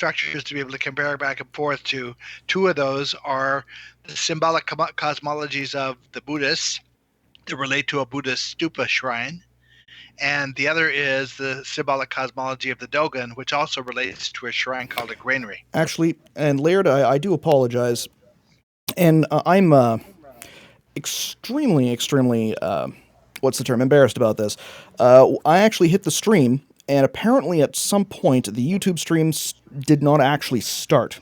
structures to be able to compare back and forth to. Two of those are the symbolic cosmologies of the Buddhists that relate to a Buddhist stupa shrine, and the other is the symbolic cosmology of the Dogon, which also relates to a shrine called a granary. Actually, and Laird, I do apologize, and I'm extremely, what's the term, embarrassed about this. I actually hit the stream, and apparently at some point the YouTube streams did not actually start.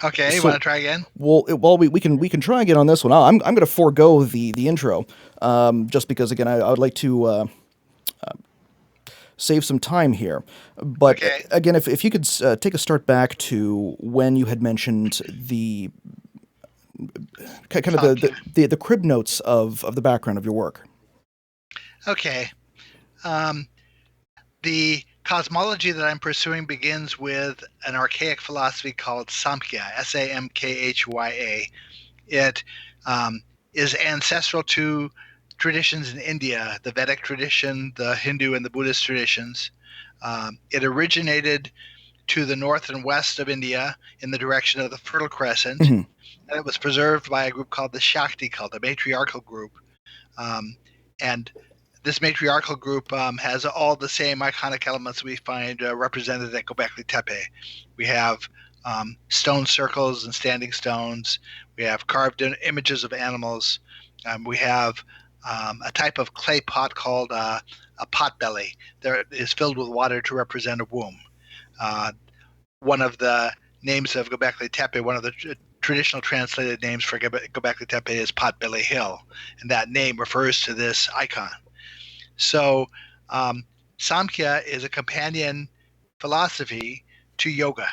Okay, So- you want to try again? Well, we can try again on this one. I'm going to forego the intro, just because again I would like to save some time here. But Okay. again, if you could take a start back to when you had mentioned the kind of the crib notes of the background of your work. Okay. The cosmology that I'm pursuing begins with an archaic philosophy called Samkhya, Samkhya. It is ancestral to traditions in India, the Vedic tradition, the Hindu and the Buddhist traditions. It originated to the north and west of India in the direction of the Fertile Crescent, Mhm. and it was preserved by a group called the Shakti cult, a matriarchal group. And this matriarchal group has all the same iconic elements we find represented at Göbekli Tepe. We have stone circles and standing stones. We have carved images of animals. We have a type of clay pot called a pot belly that is filled with water to represent a womb. One of the names of Göbekli Tepe, one of the traditional translated names for Göbekli Tepe is Potbelly Hill, and that name refers to this icon. So Samkhya is a companion philosophy to yoga.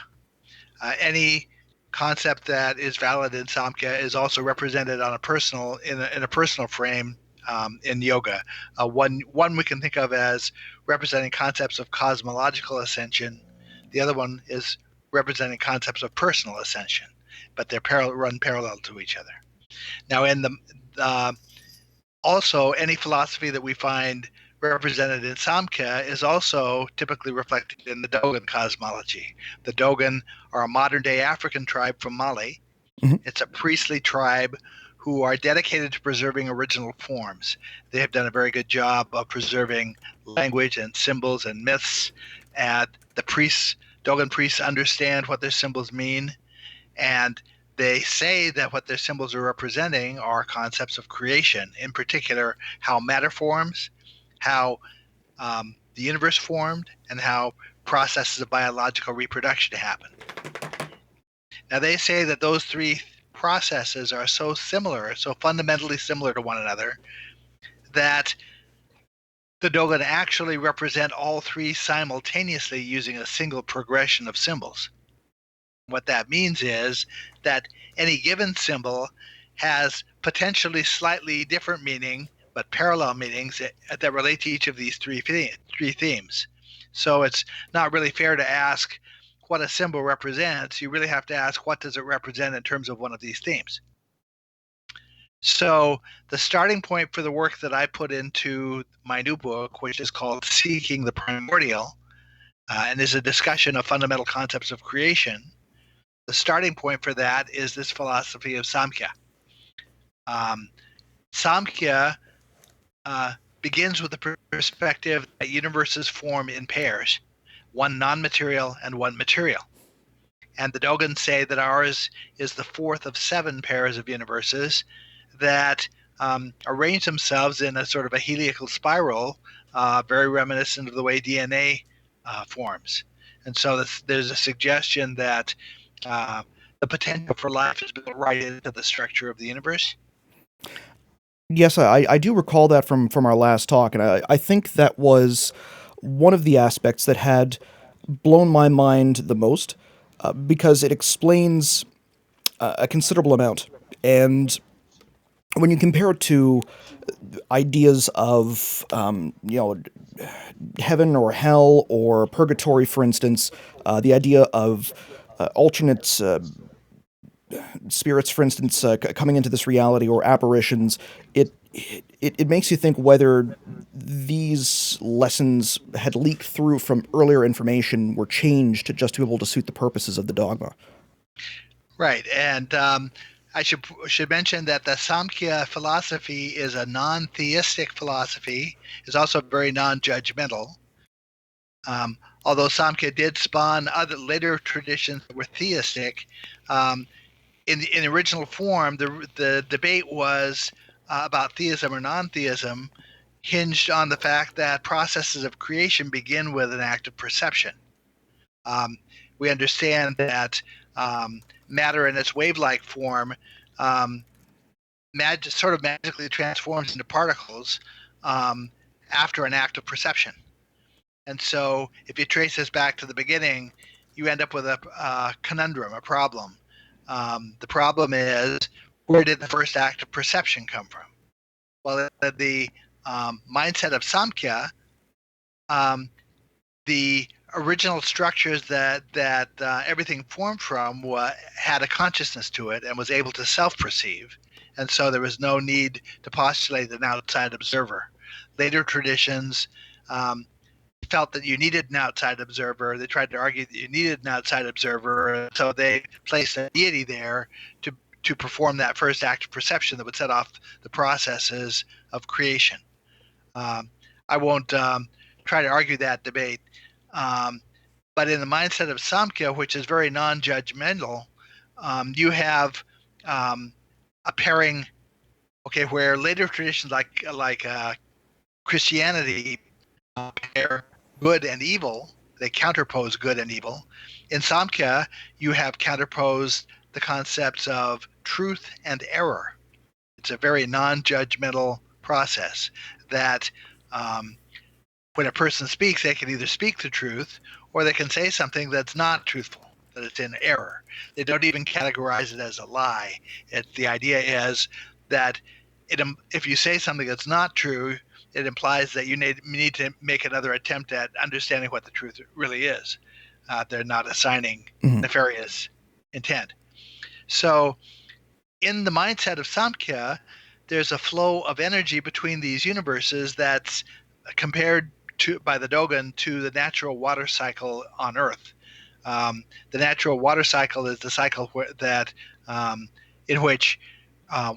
Any concept that is valid in Samkhya is also represented on a personal in a personal frame in yoga. One we can think of as representing concepts of cosmological ascension. The other one is representing concepts of personal ascension, but they're run parallel to each other. Now, in the also any philosophy that we find represented in Samkhya is also typically reflected in the Dogon cosmology. The Dogon are a modern-day African tribe from Mali. Mhm. It's a priestly tribe who are dedicated to preserving original forms. They have done a very good job of preserving language and symbols and myths, and the Dogon priests understand what their symbols mean, and they say that what their symbols are representing are concepts of creation, in particular how matter forms, how the universe formed, and how processes of biological reproduction happen. Now, they say that those three processes are so similar, so fundamentally similar to one another, that the Dogon actually represent all three simultaneously using a single progression of symbols. What that means is that any given symbol has potentially slightly different meaning, but parallel meanings that relate to each of these three themes. So it's not really fair to ask what a symbol represents. You really have to ask, what does it represent in terms of one of these themes? So the starting point for the work that I put into my new book, which is called Seeking the Primordial, and is a discussion of fundamental concepts of creation, the starting point for that is this philosophy of Samkhya. Samkhya begins with the perspective that universes form in pairs, one non-material and one material. And the Dogons say that ours is the fourth of 7 pairs of universes that arrange themselves in a sort of a heliacal spiral, very reminiscent of the way DNA forms. And so there's a suggestion that the potential for life is built right into the structure of the universe. Yes, I do recall that from our last talk, and I think that was one of the aspects that had blown my mind the most, because it explains a considerable amount. And when you compare it to ideas of, heaven or hell or purgatory, for instance, the idea of alternate spirits, for instance, coming into this reality, or apparitions, it it makes you think whether these lessons had leaked through from earlier information, were changed just to be able to suit the purposes of the dogma. Right, and I should mention that the Samkhya philosophy is a non-theistic philosophy. It's also very non-judgmental. Although Samkhya did spawn other later traditions that were theistic, um, in the original form, the debate was about theism or non-theism, hinged on the fact that processes of creation begin with an act of perception. Um, we understand that matter in its wave-like form um, sort of magically transforms into particles um, after an act of perception. And so, if you trace this back to the beginning, you end up with a conundrum, a problem. The problem is, where did the first act of perception come from? Well, the mindset of Samkhya, um, the original structures that everything formed from had a consciousness to it and was able to self-perceive, and so there was no need to postulate an outside observer. Later traditions felt that you needed an outside observer. They tried to argue that you needed an outside observer, so they placed a deity there to perform that first act of perception that would set off the processes of creation. I won't try to argue that debate, but in the mindset of Samkhya, which is very non-judgmental, you have a pairing, okay, where later traditions like Christianity pair good and evil. They counterpose good and evil. In Samkhya, you have counterposed the concepts of truth and error. It's a very non-judgmental process that when a person speaks, they can either speak the truth or they can say something that's not truthful, that it's in error. They don't even categorize it as a lie. The idea is that if you say something that's not true, it implies that you need to make another attempt at understanding what the truth really is. They're not assigning nefarious intent. So, in the mindset of Samkhya, there's a flow of energy between these universes that's compared by the Dogon to the natural water cycle on Earth. The natural water cycle is the cycle in which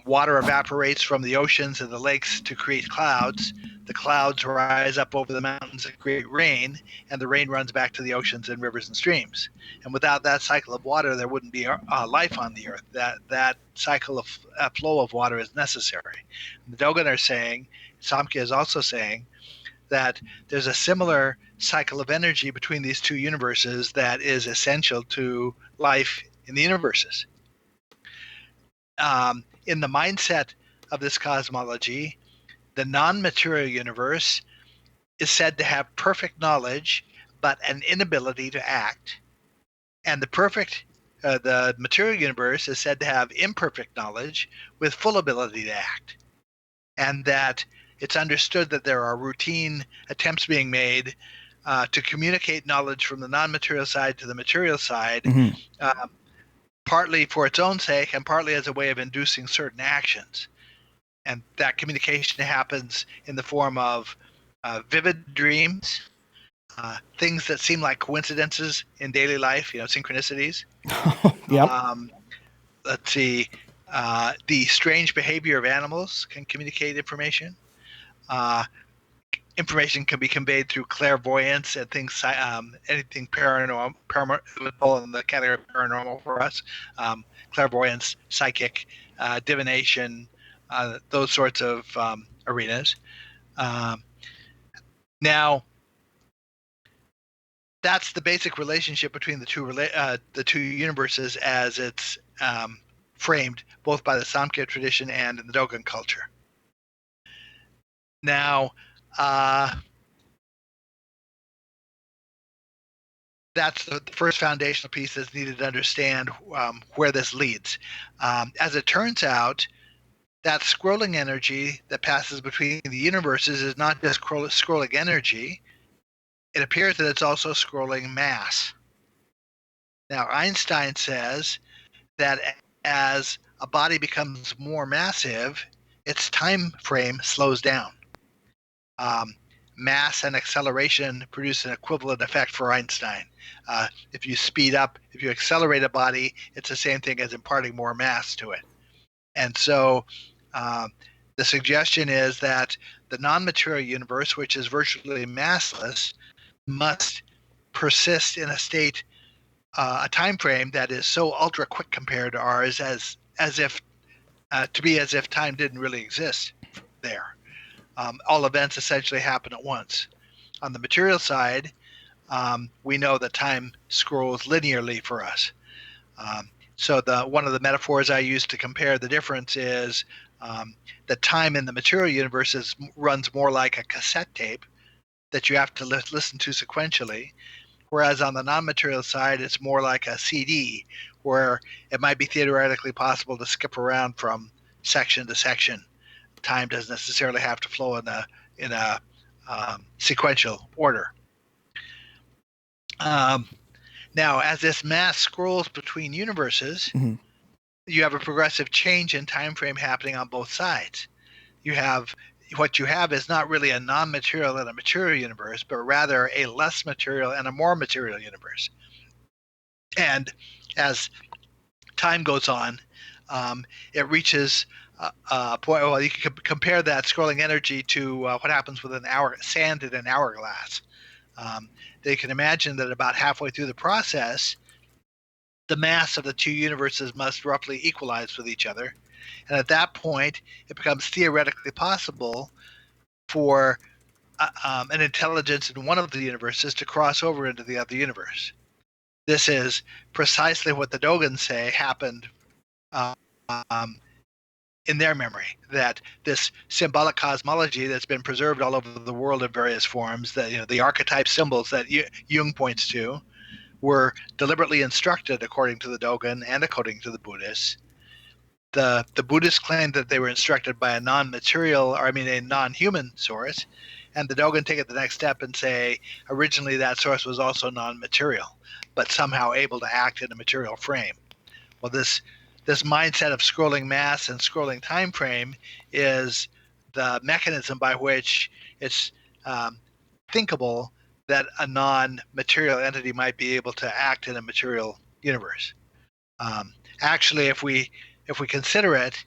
water evaporates from the oceans and the lakes to create clouds. The clouds rise up over the mountains and create rain, and the rain runs back to the oceans and rivers and streams. And without that cycle of water, there wouldn't be life on the earth. That cycle of flow of water is necessary. The Dogon are saying, Samkhya is also saying, that there's a similar cycle of energy between these two universes that is essential to life in the universes. In the mindset of this cosmology, the non-material universe is said to have perfect knowledge, but an inability to act. And the material universe is said to have imperfect knowledge with full ability to act. And that it's understood that there are routine attempts being made to communicate knowledge from the non-material side to the material side, partly for its own sake and partly as a way of inducing certain actions. And that communication happens in the form of vivid dreams, things that seem like coincidences in daily life, synchronicities. Yep. Let's see, the strange behavior of animals can communicate information. Information can be conveyed through clairvoyance and things, anything paranormal would fall in the category of paranormal for us. Clairvoyance, psychic, divination, those sorts of arenas. Now, that's the basic relationship between the two universes as it's framed both by the Samkhya tradition and in the Dogon culture. Now, that's the first foundational piece that's needed to understand where this leads. As it turns out, that scrolling energy that passes between the universes is not just scrolling energy. It appears that it's also scrolling mass. Now, Einstein says that as a body becomes more massive, its time frame slows down. Mass and acceleration produce an equivalent effect for Einstein. If you speed up, if you accelerate a body, it's the same thing as imparting more mass to it. And so the suggestion is that the non-material universe, which is virtually massless, must persist in a state, a time frame that is so ultra quick compared to ours, as if to be as if time didn't really exist there. All events essentially happen at once. On the material side, we know that time scrolls linearly for us. So one of the metaphors I use to compare the difference is that time in the material universe runs more like a cassette tape that you have to listen to sequentially, whereas on the non-material side, it's more like a CD, where it might be theoretically possible to skip around from section to section. Time doesn't necessarily have to flow in a sequential order. Now, as this mass scrolls between universes, Mhm. you have a progressive change in time frame happening on both sides. What you have is not really a non-material and a material universe, but rather a less material and a more material universe. And as time goes on, it reaches a point. Well, you can compare that scrolling energy to what happens with sand in an hourglass. They can imagine that about halfway through the process, the mass of the two universes must roughly equalize with each other. And at that point, it becomes theoretically possible for an intelligence in one of the universes to cross over into the other universe. This is precisely what the Dogons say happened um, in their memory, that this symbolic cosmology that's been preserved all over the world in various forms, that the archetype symbols that Jung points to, were deliberately instructed according to the Dogon and according to the Buddhists. The Buddhists claim that they were instructed by a non-human source, and the Dogon take it the next step and say originally that source was also non-material, but somehow able to act in a material frame. Well, this mindset of scrolling mass and scrolling time frame is the mechanism by which it's thinkable that a non-material entity might be able to act in a material universe. Actually, if we consider it,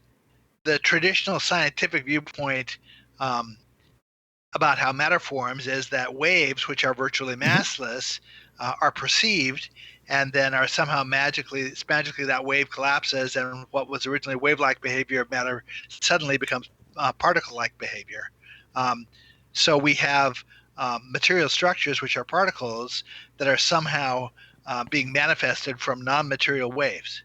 the traditional scientific viewpoint about how matter forms is that waves, which are virtually massless, are perceived, and then are somehow magically that wave collapses, and what was originally wave-like behavior of matter suddenly becomes particle-like behavior. So we have material structures, which are particles, that are somehow being manifested from non-material waves.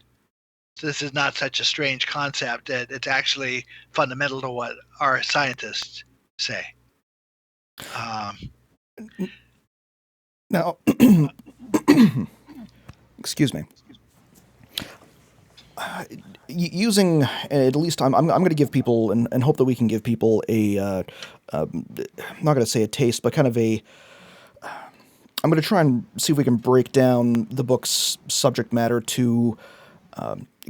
So this is not such a strange concept. It's actually fundamental to what our scientists say. Now, excuse me. Using, at least I'm going to give people, and hope that we can give people a, I'm not going to say a taste, but kind of I'm going to try and see if we can break down the book's subject matter to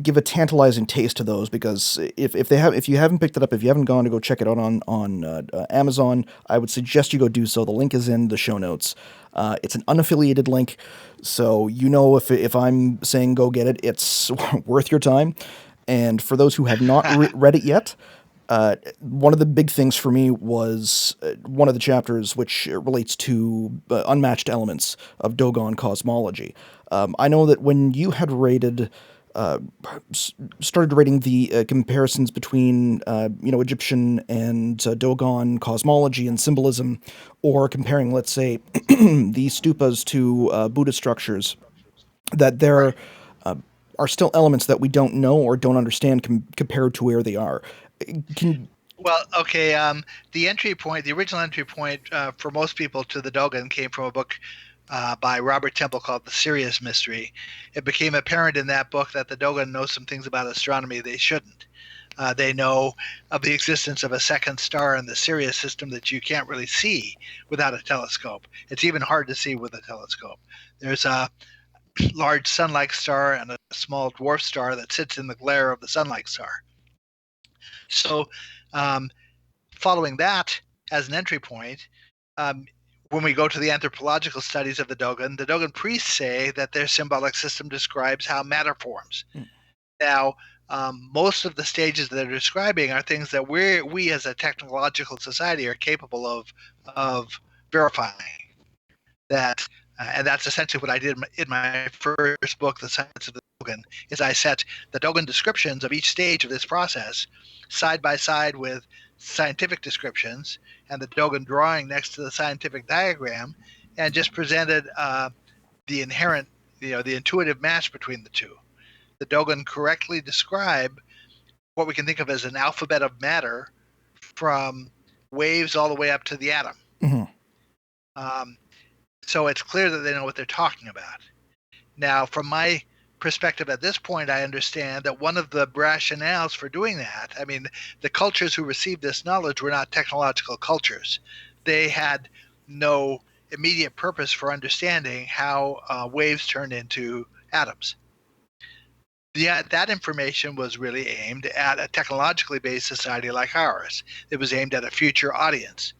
give a tantalizing taste to those, because if you haven't picked it up, if you haven't gone to go check it out on Amazon, I would suggest you go do so. The link is in the show notes. It's an unaffiliated link, so if I'm saying go get it, it's worth your time. And for those who have not read it yet, one of the big things for me was one of the chapters which relates to unmatched elements of Dogon cosmology. I know that when you had started rating the comparisons between Egyptian and Dogon cosmology and symbolism, or comparing, let's say, the stupas to Buddhist structures, that there are still elements that we don't know or don't understand compared to where they are. Well, okay. The original entry point for most people to the Dogon came from a book by Robert Temple called The Sirius Mystery. It became apparent in that book that the Dogon know some things about astronomy they shouldn't. They know of the existence of a second star in the Sirius system that you can't really see without a telescope. It's even hard to see with a telescope. There's a large sun-like star and a small dwarf star that sits in the glare of the sun-like star. So Um, Following that as an entry point, when we go to the anthropological studies of the Dogon priests say that their symbolic system describes how matter forms. Now, most of the stages that they're describing are things that we as a technological society are capable of verifying. That and that's essentially what I did in my first book, The Science of the Dogon, is I set the Dogon descriptions of each stage of this process side by side with scientific descriptions and the Dogon drawing next to the scientific diagram, and just presented the inherent, the intuitive match between the two. The Dogon correctly describe what we can think of as an alphabet of matter from waves all the way up to the atom. Mm-hmm. So it's clear that they know what they're talking about. Now, from my perspective at this point, I understand that one of the rationales for doing that, I mean, the cultures who received this knowledge were not technological cultures. They had no immediate purpose for understanding how waves turned into atoms. That information was really aimed at a technologically based society like ours. It was aimed at a future audience.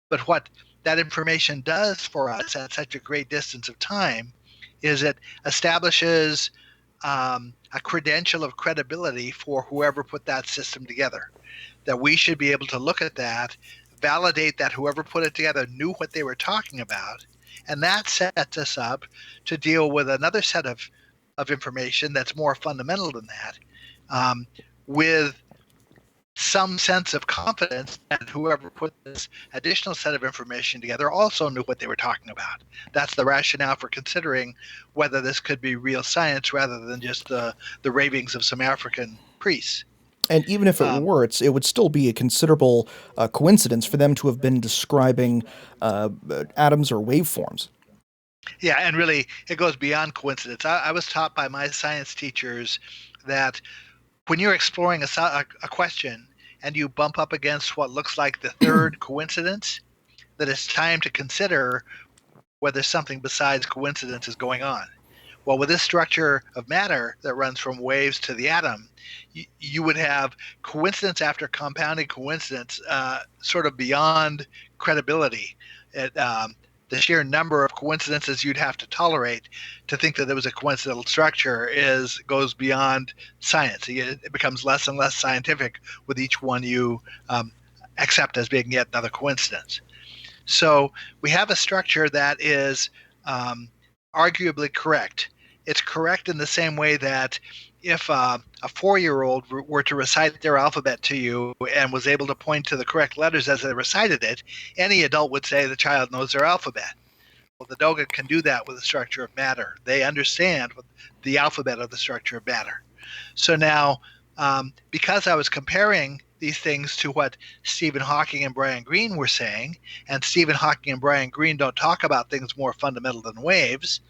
But what that information does for us at such a great distance of time is it establishes a credential of credibility for whoever put that system together. That we should be able to look at that, validate that whoever put it together knew what they were talking about, and that sets us up to deal with another set of information that's more fundamental than that, with some sense of confidence that whoever put this additional set of information together also knew what they were talking about. That's the rationale for considering whether this could be real science rather than just the ravings of some African priests. And even if it were, it would still be a considerable coincidence for them to have been describing atoms or waveforms. Yeah, and really, it goes beyond coincidence. I was taught by my science teachers that when you're exploring a question and you bump up against what looks like the third coincidence, that it's time to consider whether something besides coincidence is going on. Well, with this structure of matter that runs from waves to the atom, you would have coincidence after compounding coincidence, sort of beyond credibility. The sheer number of coincidences you'd have to tolerate to think that there was a coincidental structure goes beyond science. It becomes less and less scientific with each one you accept as being yet another coincidence. So we have a structure that is arguably correct. It's correct in the same way that if a 4-year-old were to recite their alphabet to you and was able to point to the correct letters as they recited it, any adult would say the child knows their alphabet. Well, the Dogon can do that with the structure of matter. They understand the alphabet of the structure of matter. So now, because I was comparing these things to what Stephen Hawking and Brian Greene were saying, and Stephen Hawking and Brian Greene don't talk about things more fundamental than waves,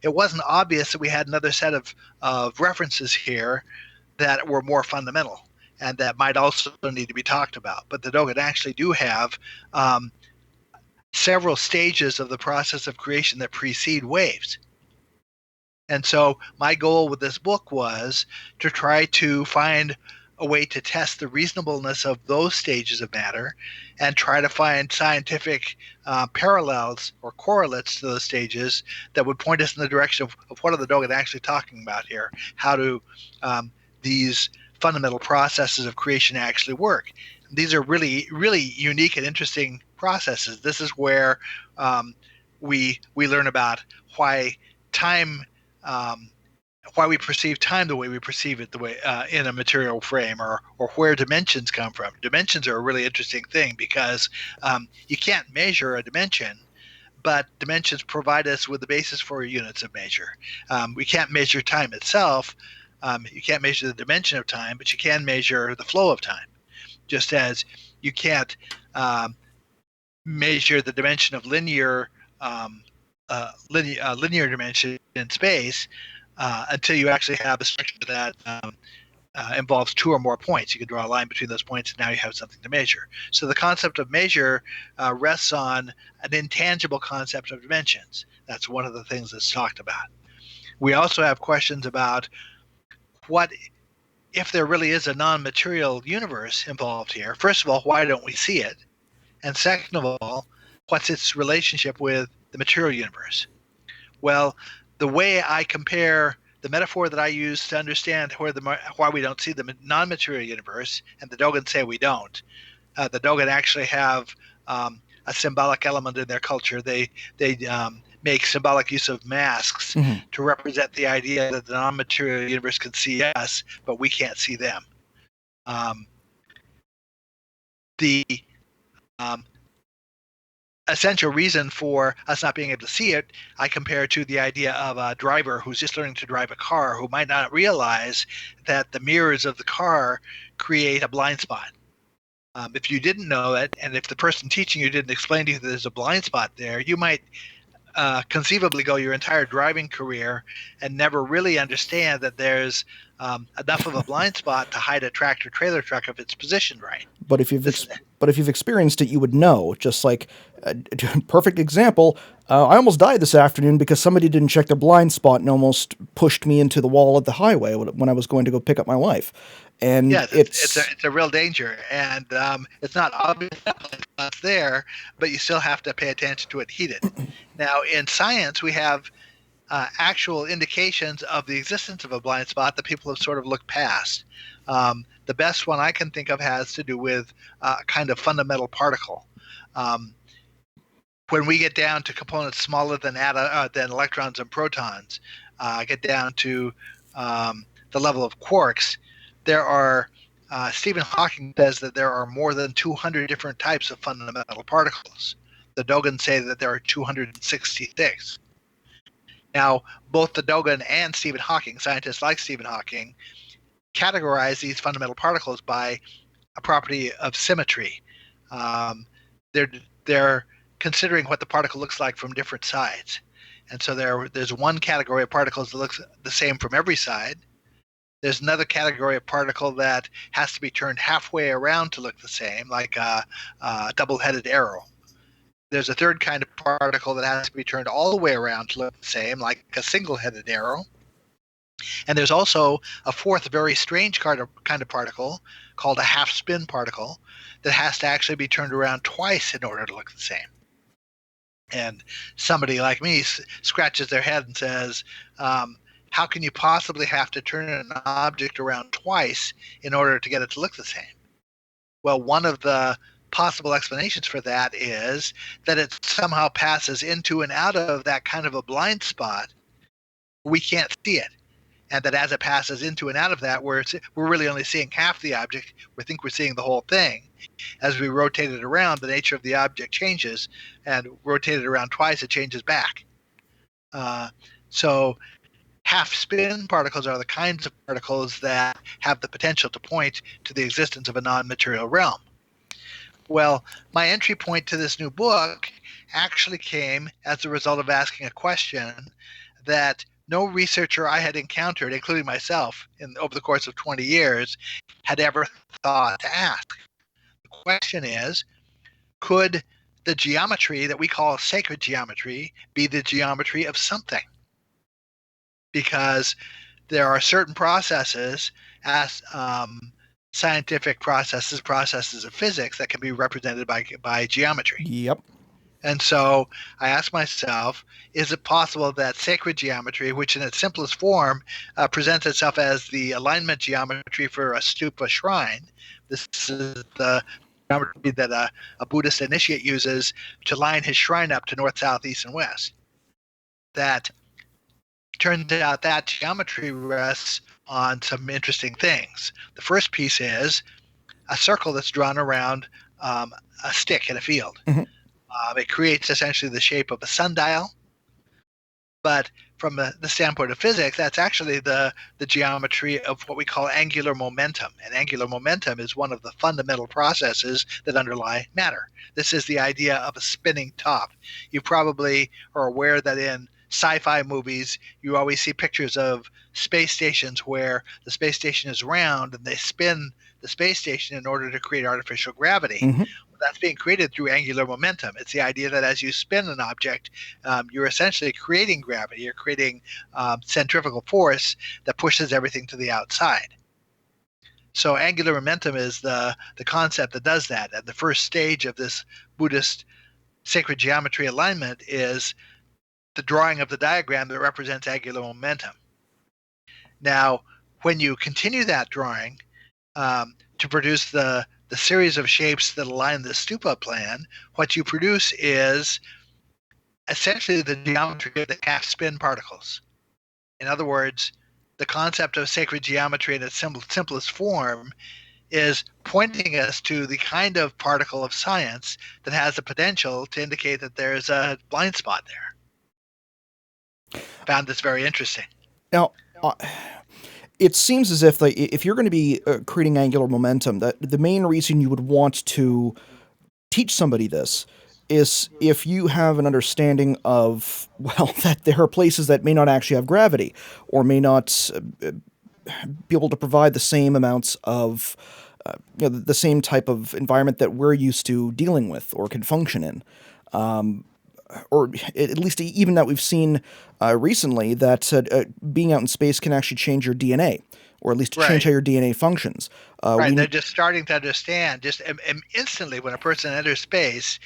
it wasn't obvious that we had another set of references here that were more fundamental and that might also need to be talked about. But the Dogon actually do have several stages of the process of creation that precede waves. And so my goal with this book was to try to find a way to test the reasonableness of those stages of matter and try to find scientific parallels or correlates to those stages that would point us in the direction of what are the Dogon actually talking about here? How do these fundamental processes of creation actually work? These are really, really unique and interesting processes. This is where we learn about why time why we perceive time the way we perceive it, the way in a material frame, or where dimensions come from. Dimensions are a really interesting thing because you can't measure a dimension, but dimensions provide us with the basis for units of measure. We can't measure time itself. You can't measure the dimension of time, but you can measure the flow of time. Just as you can't measure the dimension of linear dimension in space until you actually have a structure that involves two or more points. You can draw a line between those points, and now you have something to measure. So the concept of measure rests on an intangible concept of dimensions. That's one of the things that's talked about. We also have questions about what if there really is a non-material universe involved here, first of all, why don't we see it? And second of all, what's its relationship with the material universe? Well, the way I compare the metaphor that I use to understand why we don't see the non-material universe, and the Dogon say we don't. The Dogon actually have a symbolic element in their culture. They make symbolic use of masks to represent the idea that the non-material universe can see us, but we can't see them. The essential reason for us not being able to see it, I compare to the idea of a driver who's just learning to drive a car who might not realize that the mirrors of the car create a blind spot. If you didn't know it, and if the person teaching you didn't explain to you that there's a blind spot there, you might conceivably go your entire driving career and never really understand that there's enough of a blind spot to hide a tractor trailer truck if it's positioned right. But if you've experienced it, you would know. Just like perfect example, I almost died this afternoon because somebody didn't check their blind spot and almost pushed me into the wall of the highway when I was going to go pick up my wife. And yes, it's a real danger, and it's not obvious it's there, but you still have to pay attention to it, heed it. Now, in science, we have actual indications of the existence of a blind spot that people have sort of looked past. The best one I can think of has to do with a kind of fundamental particle. When we get down to components smaller than electrons and protons, get down to the level of quarks, there are Stephen Hawking says that there are more than 200 different types of fundamental particles. The Dogon say that there are 266. Now, both the Dogon and Stephen Hawking, scientists like Stephen Hawking, categorize these fundamental particles by a property of symmetry. They're considering what the particle looks like from different sides. And so there's one category of particles that looks the same from every side. There's another category of particle that has to be turned halfway around to look the same, like a double-headed arrow. There's a third kind of particle that has to be turned all the way around to look the same, like a single-headed arrow. And there's also a fourth very strange kind of particle called a half-spin particle that has to actually be turned around twice in order to look the same. And somebody like me scratches their head and says, how can you possibly have to turn an object around twice in order to get it to look the same? Well, one of the possible explanations for that is that it somehow passes into and out of that kind of a blind spot. We can't see it. And that as it passes into and out of that, we're really only seeing half the object. We think we're seeing the whole thing. As we rotate it around, the nature of the object changes, and rotate it around twice, it changes back. So half-spin particles are the kinds of particles that have the potential to point to the existence of a non-material realm. Well, my entry point to this new book actually came as a result of asking a question that no researcher I had encountered, including myself, over the course of 20 years, had ever thought to ask. The question is, could the geometry that we call sacred geometry be the geometry of something? Because there are certain processes, as scientific processes of physics, that can be represented by geometry. Yep. And so I asked myself, is it possible that sacred geometry, which in its simplest form presents itself as the alignment geometry for a stupa shrine, this is the geometry that a Buddhist initiate uses to line his shrine up to north, south, east, and west, that turns out that geometry rests on some interesting things. The first piece is a circle that's drawn around a stick in a field. Mm-hmm. It creates essentially the shape of a sundial, but from the standpoint of physics, that's actually the geometry of what we call angular momentum. And angular momentum is one of the fundamental processes that underlie matter. This is the idea of a spinning top. You probably are aware that in sci-fi movies, you always see pictures of space stations where the space station is round and they spin the space station in order to create artificial gravity. Mm-hmm. That's being created through angular momentum. It's the idea that as you spin an object, you're essentially creating gravity. You're creating centrifugal force that pushes everything to the outside. So angular momentum is the concept that does that. And the first stage of this Buddhist sacred geometry alignment is the drawing of the diagram that represents angular momentum. Now, when you continue that drawing to produce the series of shapes that align the stupa plan, what you produce is essentially the geometry of the half-spin particles. In other words, the concept of sacred geometry in its simplest form is pointing us to the kind of particle of science that has the potential to indicate that there's a blind spot there. Found this very interesting. Now, it seems as if if you're going to be creating angular momentum, that the main reason you would want to teach somebody this is if you have an understanding of, well, that there are places that may not actually have gravity or may not be able to provide the same amounts of the same type of environment that we're used to dealing with or can function in. Or at least even that we've seen recently that being out in space can actually change your DNA, or at least change how your DNA functions. Right, they're just starting to understand, just instantly when a person enters space,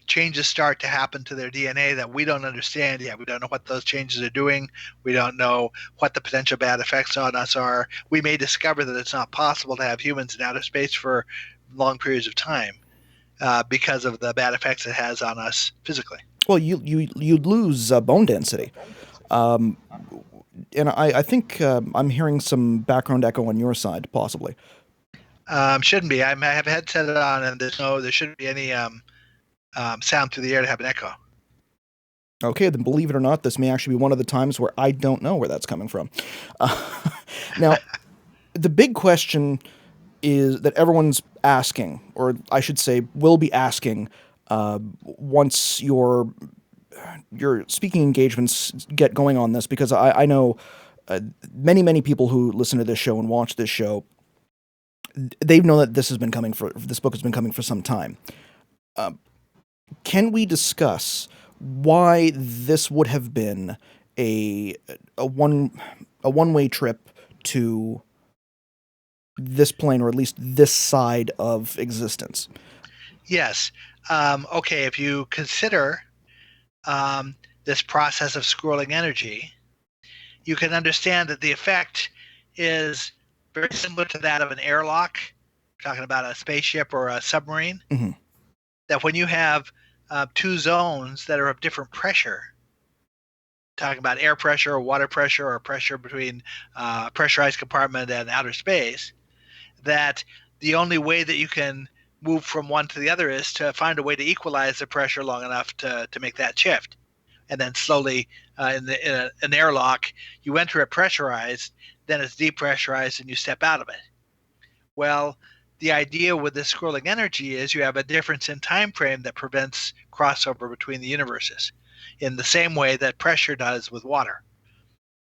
changes start to happen to their DNA that we don't understand yet. We don't know what those changes are doing. We don't know what the potential bad effects on us are. We may discover that it's not possible to have humans in outer space for long periods of time because of the bad effects it has on us physically. Well, you'd lose bone density. And I think I'm hearing some background echo on your side, possibly. Shouldn't be. I have a headset on, and there shouldn't be any sound through the air to have an echo. Okay, then believe it or not, this may actually be one of the times where I don't know where that's coming from. Now, the big question is that everyone's asking, or I should say, will be asking, once your speaking engagements get going on this, because I know many people who listen to this show and watch this show, they know that this book has been coming for some time. Can we discuss why this would have been a one-way trip to this plane, or at least this side of existence? Yes. Okay, if you consider this process of scrolling energy, you can understand that the effect is very similar to that of an airlock. We're talking about a spaceship or a submarine. Mm-hmm. That when you have two zones that are of different pressure, talking about air pressure or water pressure or pressure between a pressurized compartment and outer space, that the only way that you can move from one to the other is to find a way to equalize the pressure long enough to make that shift. And then slowly, in an airlock, you enter it pressurized, then it's depressurized, and you step out of it. Well, the idea with this scrolling energy is you have a difference in time frame that prevents crossover between the universes in the same way that pressure does with water.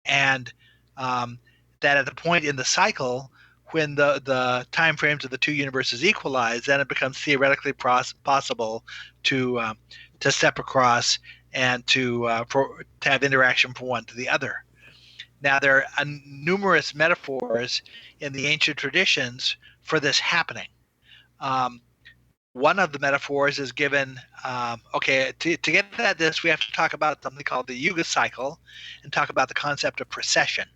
And that at the point in the cycle when the time frames of the two universes equalize, then it becomes theoretically possible to step across and to have interaction from one to the other. Now, there are numerous metaphors in the ancient traditions for this happening. One of the metaphors is given, to get at this, we have to talk about something called the Yuga Cycle and talk about the concept of precession.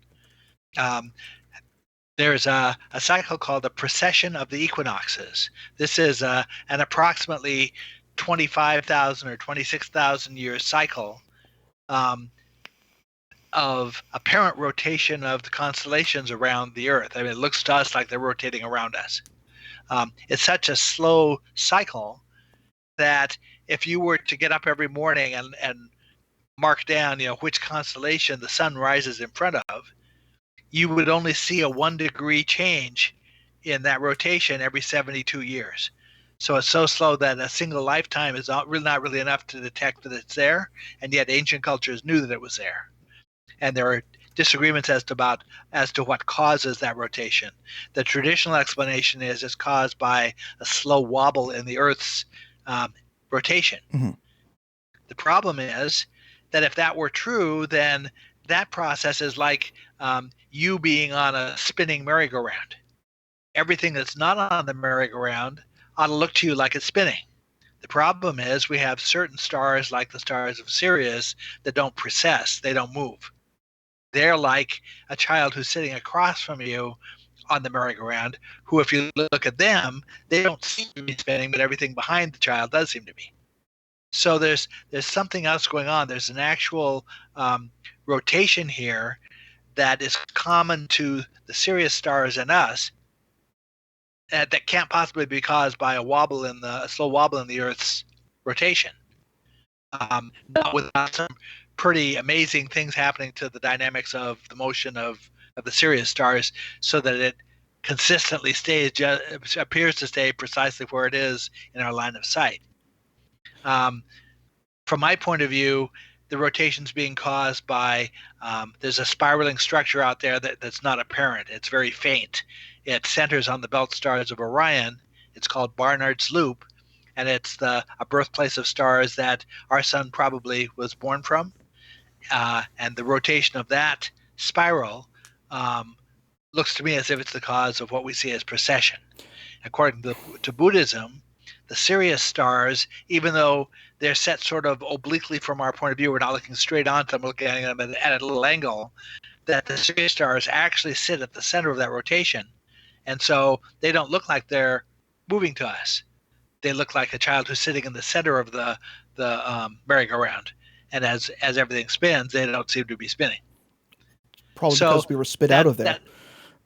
There's a cycle called the Precession of the Equinoxes. This is an approximately 25,000 or 26,000 year cycle of apparent rotation of the constellations around the Earth. I mean, it looks to us like they're rotating around us. It's such a slow cycle that if you were to get up every morning and mark down, which constellation the sun rises in front of, you would only see a 1 degree change in that rotation every 72 years. So it's so slow that a single lifetime is not really enough to detect that it's there, and yet ancient cultures knew that it was there. And there are disagreements as to what causes that rotation. The traditional explanation is it's caused by a slow wobble in the Earth's rotation. Mm-hmm. The problem is that if that were true, then that process is like you being on a spinning merry-go-round. everything that's not on the merry-go-round ought to look to you like it's spinning. The problem is we have certain stars, like the stars of Sirius, that don't precess, they don't move. They're like a child who's sitting across from you on the merry-go-round, who, if you look at them, they don't seem to be spinning, but everything behind the child does seem to be. So there's something else going on. There's an actual rotation here that is common to the Sirius stars and us, that can't possibly be caused by a slow wobble in the Earth's rotation. Not without some pretty amazing things happening to the dynamics of the motion of the Sirius stars, so that it consistently appears to stay precisely where it is in our line of sight. From my point of view, the rotation's being caused by there's a spiraling structure out there that's not apparent. It's very faint. It centers on the belt stars of Orion. It's called Barnard's Loop, and it's a birthplace of stars that our sun probably was born from. And the rotation of that spiral looks to me as if it's the cause of what we see as precession. According to Buddhism, the Sirius stars, even though they're set sort of obliquely from our point of view, we're not looking straight onto them, looking at them at a little angle, that the Sirius stars actually sit at the center of that rotation. And so they don't look like they're moving to us. They look like a child who's sitting in the center of the merry-go-round. And as everything spins, they don't seem to be spinning. Probably because we were spit out of there.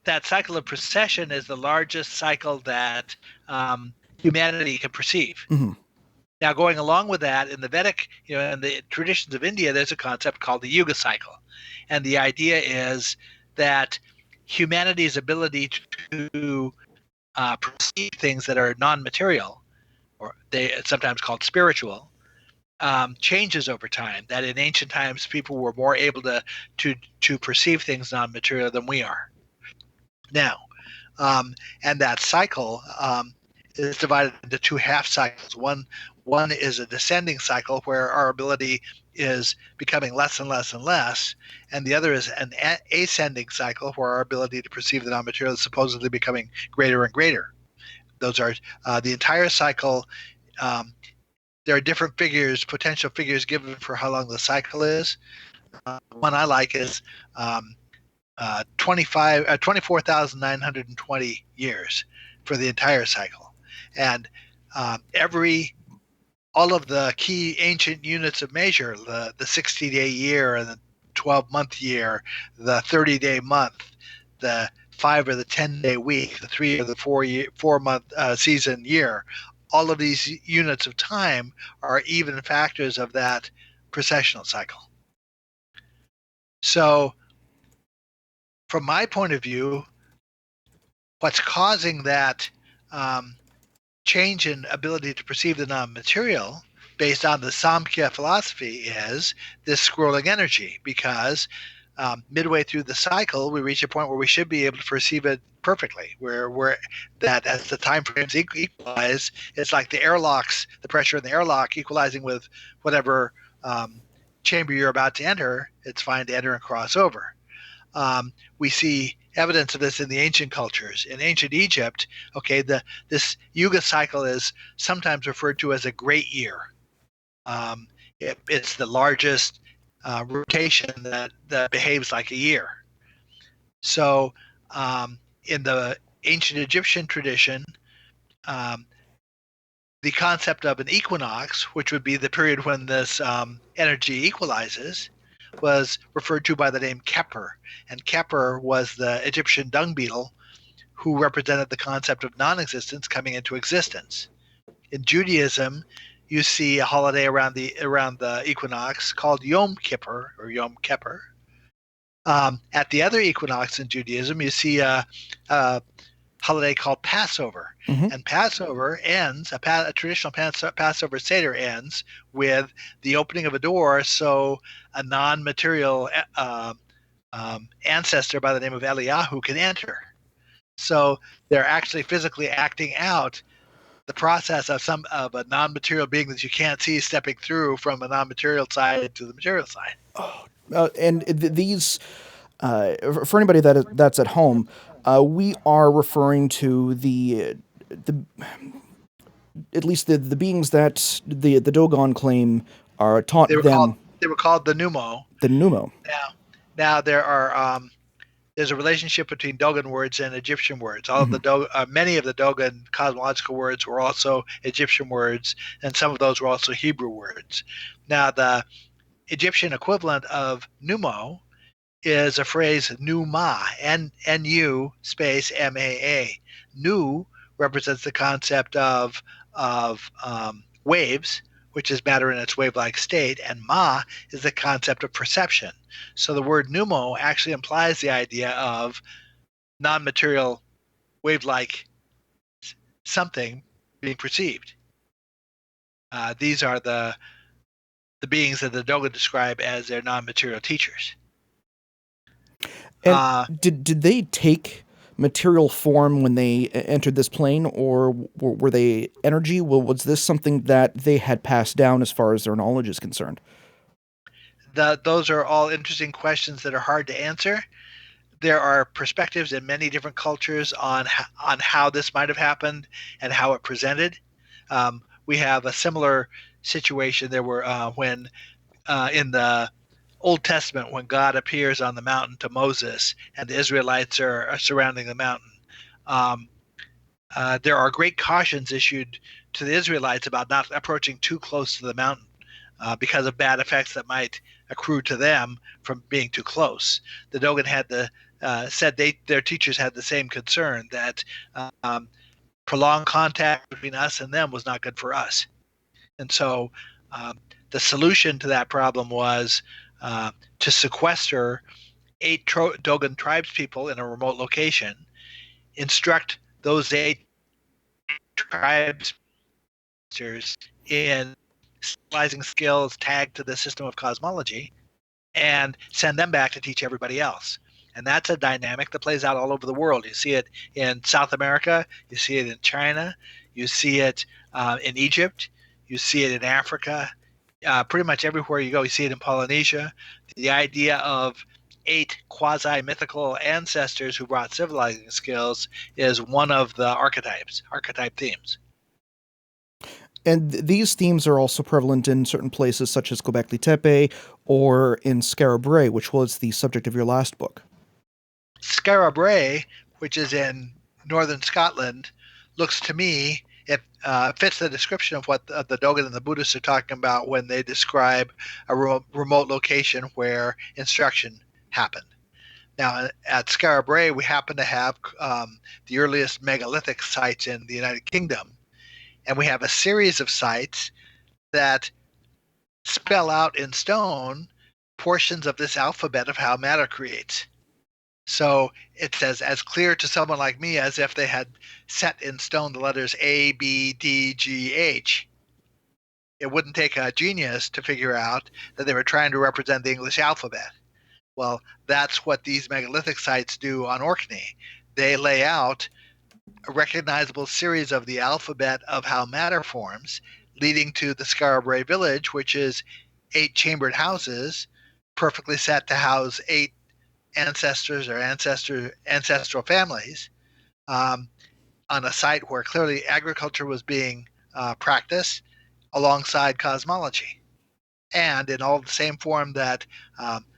That cycle of precession is the largest cycle that humanity can perceive. Mm-hmm. Now, going along with that, in the Vedic, in the traditions of India, there's a concept called the Yuga Cycle. And the idea is that humanity's ability to perceive things that are non-material, or it's sometimes called spiritual, changes over time. That in ancient times, people were more able to perceive things non-material than we are now. And that cycle is divided into two half cycles. One is a descending cycle where our ability is becoming less and less and less, and the other is an ascending cycle where our ability to perceive the non-material is supposedly becoming greater and greater. Those are the entire cycle. There are different potential figures given for how long the cycle is. One I like is 24,920 years for the entire cycle. And all of the key ancient units of measure, the 60-day year and the 12-month year, the 30-day month, the 5 or the 10-day week, the 3 or the 4-month season year, all of these units of time are even factors of that precessional cycle. So from my point of view, what's causing that change in ability to perceive the non-material based on the Samkhya philosophy is this scrolling energy, because midway through the cycle, we reach a point where we should be able to perceive it perfectly, where that as the time frames equalize, it's like the pressure in the airlock equalizing with whatever chamber you're about to enter. It's fine to enter and cross over. We see evidence of this in the ancient cultures. In ancient Egypt, this Yuga cycle is sometimes referred to as a great year. It's the largest rotation that behaves like a year. So in the ancient Egyptian tradition, the concept of an equinox, which would be the period when this energy equalizes, was referred to by the name Kepper. And Kepper was the Egyptian dung beetle who represented the concept of non-existence coming into existence. In Judaism, you see a holiday around the equinox called Yom Kippur or Yom Kippur. At the other equinox in Judaism, you see a holiday called Passover. Mm-hmm. And Passover ends, a traditional Passover Seder ends with the opening of a door so a non-material ancestor by the name of Eliyahu can enter. So they're actually physically acting out the process of a non-material being that you can't see stepping through from a non-material side to the material side. And these For anybody that's at home, we are referring to the at least the beings that the Dogon claim are taught They were called them they were called the Nommo. the Nommo. Now there's a relationship between Dogon words and Egyptian words. Mhm. Many of the Dogon cosmological words were also Egyptian words, and some of those were also Hebrew words. Now the Egyptian equivalent of Numo is a phrase Numa, N-U space M-A-A. Nu represents the concept of waves, which is matter in its wave-like state, and Ma is the concept of perception. So the word Numo actually implies the idea of non-material wave-like something being perceived. These are the beings that the Dogon describe as their non-material teachers. And did they take material form when they entered this plane, or were they energy? Well, was this something that they had passed down as far as their knowledge is concerned? Those are all interesting questions that are hard to answer. There are perspectives in many different cultures on how this might have happened and how it presented. We have a similar situation. There were when in the Old Testament, when God appears on the mountain to Moses and the Israelites are surrounding the mountain. Um, there are great cautions issued to the Israelites about not approaching too close to the mountain because of bad effects that might accrue to them from being too close. The Dogon had said their teachers had the same concern that um, prolonged contact between us and them was not good for us. And so um, the solution to that problem was to sequester 8 Dogon tribes people in a remote location, instruct those 8 tribes in specializing skills tagged to the system of cosmology, and send them back to teach everybody else. And that's a dynamic that plays out all over the world. You see it in South America, you see it in China, you see it in Egypt, you see it in Africa. Pretty much everywhere you go, you see it in Polynesia. The idea of 8 quasi-mythical ancestors who brought civilizing skills is one of the archetype themes. And these themes are also prevalent in certain places such as Göbekli Tepe or in Skara Brae, which was the subject of your last book. Skara Brae, which is in northern Scotland, looks to me it fits the description of what the Dogon and the Buddhists are talking about when they describe a remote location where instruction happened. Now, at Skara Brae, we happen to have the earliest megalithic sites in the United Kingdom, and we have a series of sites that spell out in stone portions of this alphabet of how matter creates. So it's as clear to someone like me as if they had set in stone the letters A, B, D, G, H. It wouldn't take a genius to figure out that they were trying to represent the English alphabet. Well, that's what these megalithic sites do on Orkney. They lay out a recognizable series of the alphabet of how matter forms, leading to the Skara Brae village, which is 8 chambered houses, perfectly set to house 8 ancestors or ancestral families, um, on a site where clearly agriculture was being practiced alongside cosmology, and in all the same form that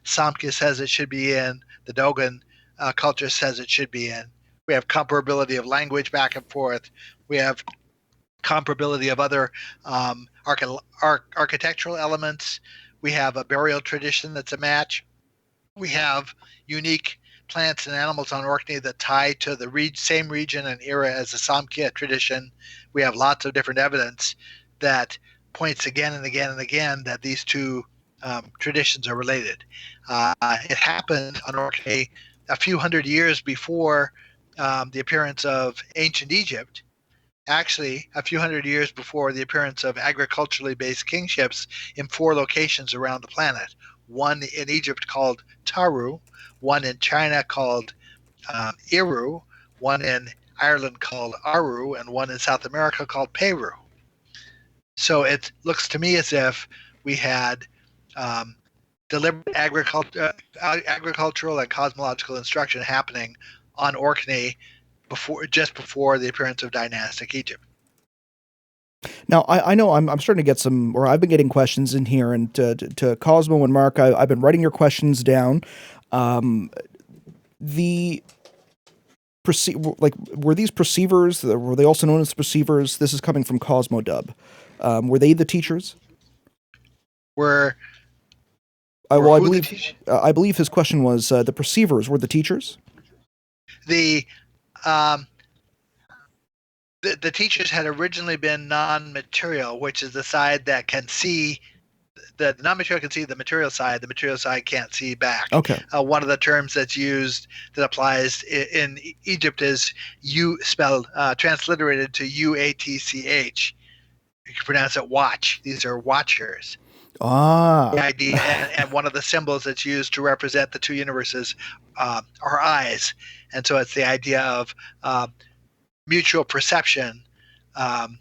Samkhya says it should be in, the Dogon culture says it should be in. We have comparability of language back and forth. We have comparability of other architectural elements. We have a burial tradition that's a match. We have unique plants and animals on Orkney that tie to the same region and era as the Samkhya tradition. We have lots of different evidence that points again and again and again that these two traditions are related. It happened on Orkney a few hundred years before the appearance of ancient Egypt, actually a few hundred years before the appearance of agriculturally based kingships in 4 locations around the planet. One in Egypt called Taru, one in China called Iru, one in Ireland called Aru, and one in South America called Peru. So it looks to me as if we had deliberate agricultural and cosmological instruction happening on Orkney just before the appearance of dynastic Egypt. Now, I know I'm starting to get some, or I've been getting questions in here, and to Cosmo and Mark, I've been writing your questions down. The were these perceivers? Were they also known as perceivers? This is coming from Cosmodub. Were they the teachers? I believe his question was the perceivers were the teachers. The teachers had originally been non-material, which is the side that can see. The non-material can see the material side can't see back. Okay. One of the terms that's used that applies in Egypt is transliterated to UATCH. You can pronounce it watch. These are watchers. Ah. The idea, and one of the symbols that's used to represent the two universes are eyes. And so it's the idea of mutual perception. And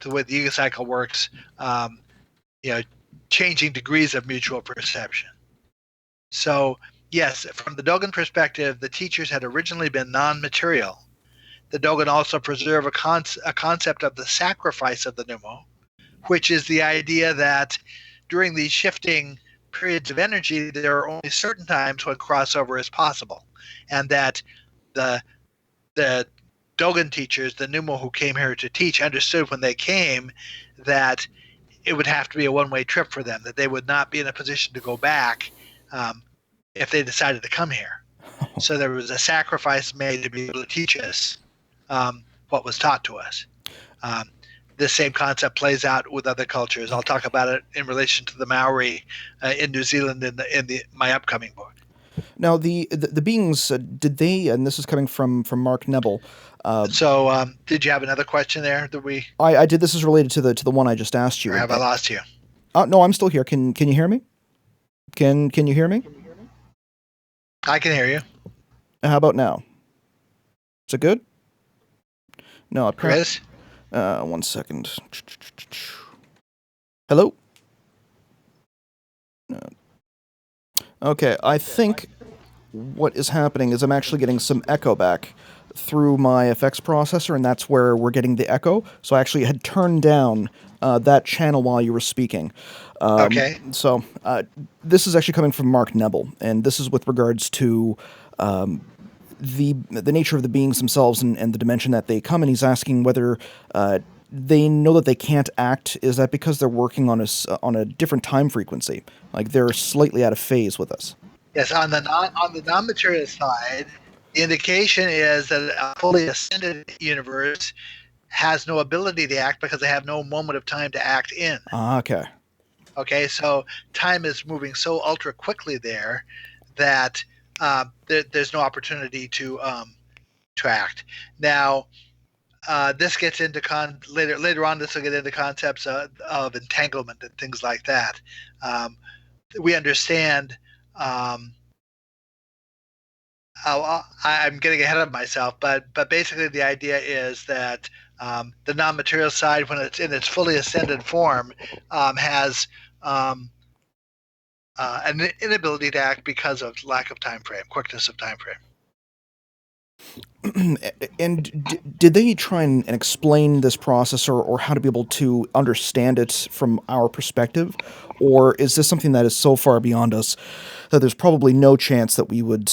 the way the Yuga Cycle works, changing degrees of mutual perception. So, yes, from the Dogon perspective, the teachers had originally been non-material. The Dogon also preserve a concept of the sacrifice of the Nommo, which is the idea that during these shifting periods of energy, there are only certain times when crossover is possible, and that the Dogon teachers, the Nommo who came here to teach, understood when they came that it would have to be a one-way trip for them, that they would not be in a position to go back if they decided to come here. So there was a sacrifice made to be able to teach us what was taught to us. This same concept plays out with other cultures. I'll talk about it in relation to the Maori in New Zealand in my upcoming book. Now, the beings, did they, and this is coming from Mark Nebel. Did you have another question there that we? I did. This is related to the one I just asked you. Or have I lost you? No, I'm still here. Can you hear me? Can you hear me? I can hear you. How about now? Is it good? No, Chris? 1 second. Hello? Okay, I think what is happening is I'm actually getting some echo back through my FX processor, and that's where we're getting the echo. So I actually had turned down that channel while you were speaking. Okay. So this is actually coming from Mark Nebel, and this is with regards to the nature of the beings themselves and the dimension that they come in. He's asking whether they know that they can't act. Is that because they're working on a different time frequency? Like they're slightly out of phase with us? Yes, on the non-material side, the indication is that a fully ascended universe has no ability to act because they have no moment of time to act in. Okay. Okay, so time is moving so ultra quickly there that there's no opportunity to act. Now, this gets into later on. This will get into concepts of entanglement and things like that. We understand. I'm getting ahead of myself, but basically the idea is that the non-material side, when it's in its fully ascended form, has an inability to act because of lack of time frame, quickness of time frame. And did they try and explain this process or how to be able to understand it from our perspective? Or is this something that is so far beyond us that there's probably no chance that we would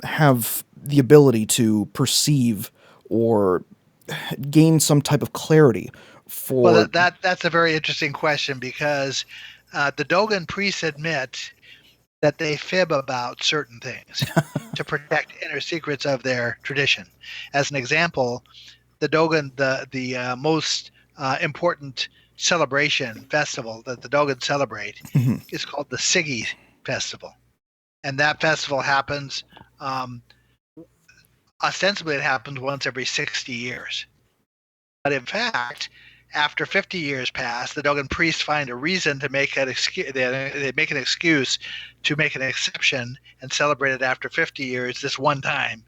have the ability to perceive or gain some type of clarity for... Well, that's a very interesting question, because the Dogon priests admit that they fib about certain things to protect inner secrets of their tradition. As an example, the Dogon, the most important celebration festival that the Dogon celebrate is called the Sigi Festival. And that festival happens, ostensibly it happens once every 60 years. But in fact, after 50 years pass, the Dogon priests find a reason to make an excuse. They make an excuse to make an exception and celebrate it after 50 years, this one time.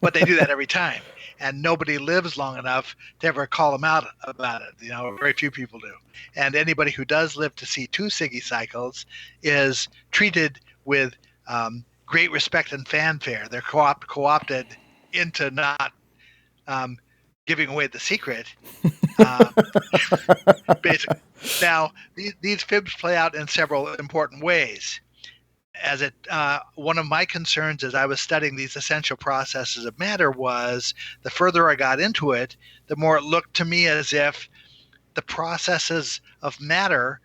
But they do that every time. and nobody lives long enough to ever call them out about it. Very few people do. And anybody who does live to see two Siggy cycles is treated with great respect and fanfare. They're co-opted into not um, giving away the secret, uh, basically. Now, these fibs play out in several important ways. One of my concerns as I was studying these essential processes of matter was the further I got into it, the more it looked to me as if the processes of matter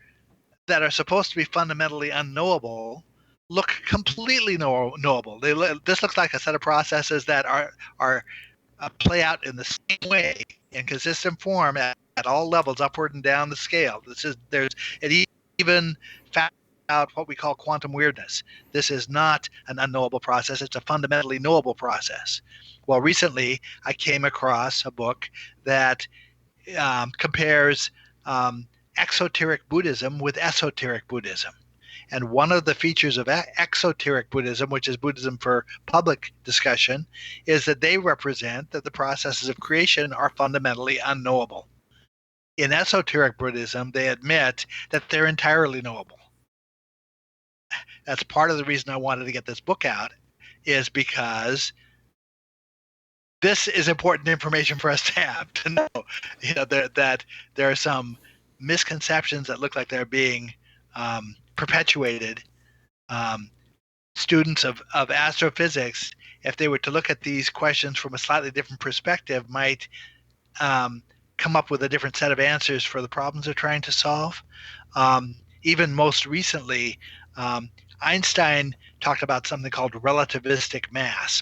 that are supposed to be fundamentally unknowable look completely knowable. This looks like a set of processes that are play out in the same way in consistent form at all levels, upward and down the scale. It even found out what we call quantum weirdness. This is not an unknowable process; it's a fundamentally knowable process. Well, recently I came across a book that compares exoteric Buddhism with esoteric Buddhism. And one of the features of exoteric Buddhism, which is Buddhism for public discussion, is that they represent that the processes of creation are fundamentally unknowable. In esoteric Buddhism, they admit that they're entirely knowable. That's part of the reason I wanted to get this book out, is because this is important information for us to have, to know, that there are some misconceptions that look like they're being perpetuated. Students of astrophysics, if they were to look at these questions from a slightly different perspective, might come up with a different set of answers for the problems they're trying to solve. Even most recently, Einstein talked about something called relativistic mass.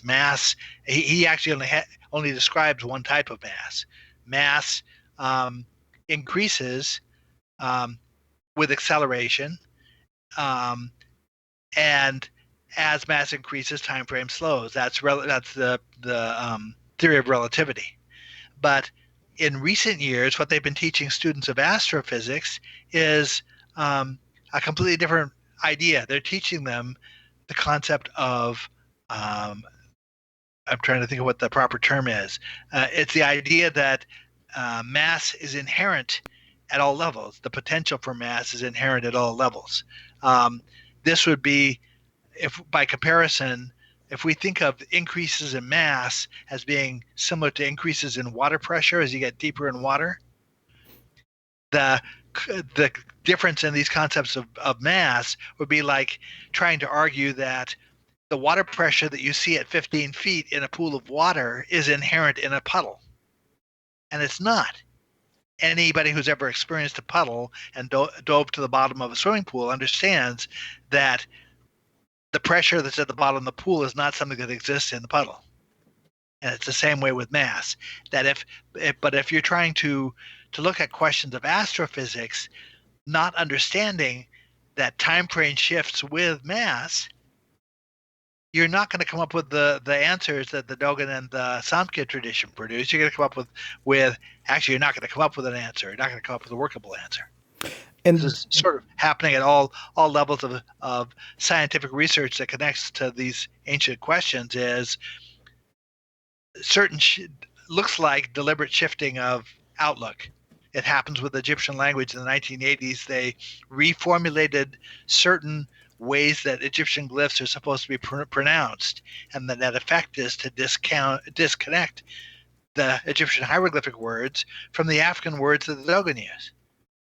He actually only describes one type of mass. Mass increases with acceleration, and as mass increases, time frame slows. That's the theory of relativity. But in recent years, what they've been teaching students of astrophysics is a completely different idea. They're teaching them the concept of I'm trying to think of what the proper term is. It's the idea that mass is inherent at all levels. The potential for mass is inherent at all levels. This would be, if by comparison, if we think of increases in mass as being similar to increases in water pressure as you get deeper in water, the difference in these concepts of mass would be like trying to argue that the water pressure that you see at 15 feet in a pool of water is inherent in a puddle. And it's not. Anybody who's ever experienced a puddle and dove to the bottom of a swimming pool understands that the pressure that's at the bottom of the pool is not something that exists in the puddle. And it's the same way with mass. That if you're trying to look at questions of astrophysics, not understanding that time frame shifts with mass, you're not going to come up with the answers that the Dogon and the Samkhya tradition produce. You're going to come up with actually, you're not going to come up with an answer. You're not going to come up with a workable answer. And this is sort of happening at all levels of scientific research that connects to these ancient questions. Is looks like deliberate shifting of outlook. It happens with Egyptian language in the 1980s. They reformulated certain ways that Egyptian glyphs are supposed to be pronounced, and the net effect is to disconnect the Egyptian hieroglyphic words from the African words that the Dogon use.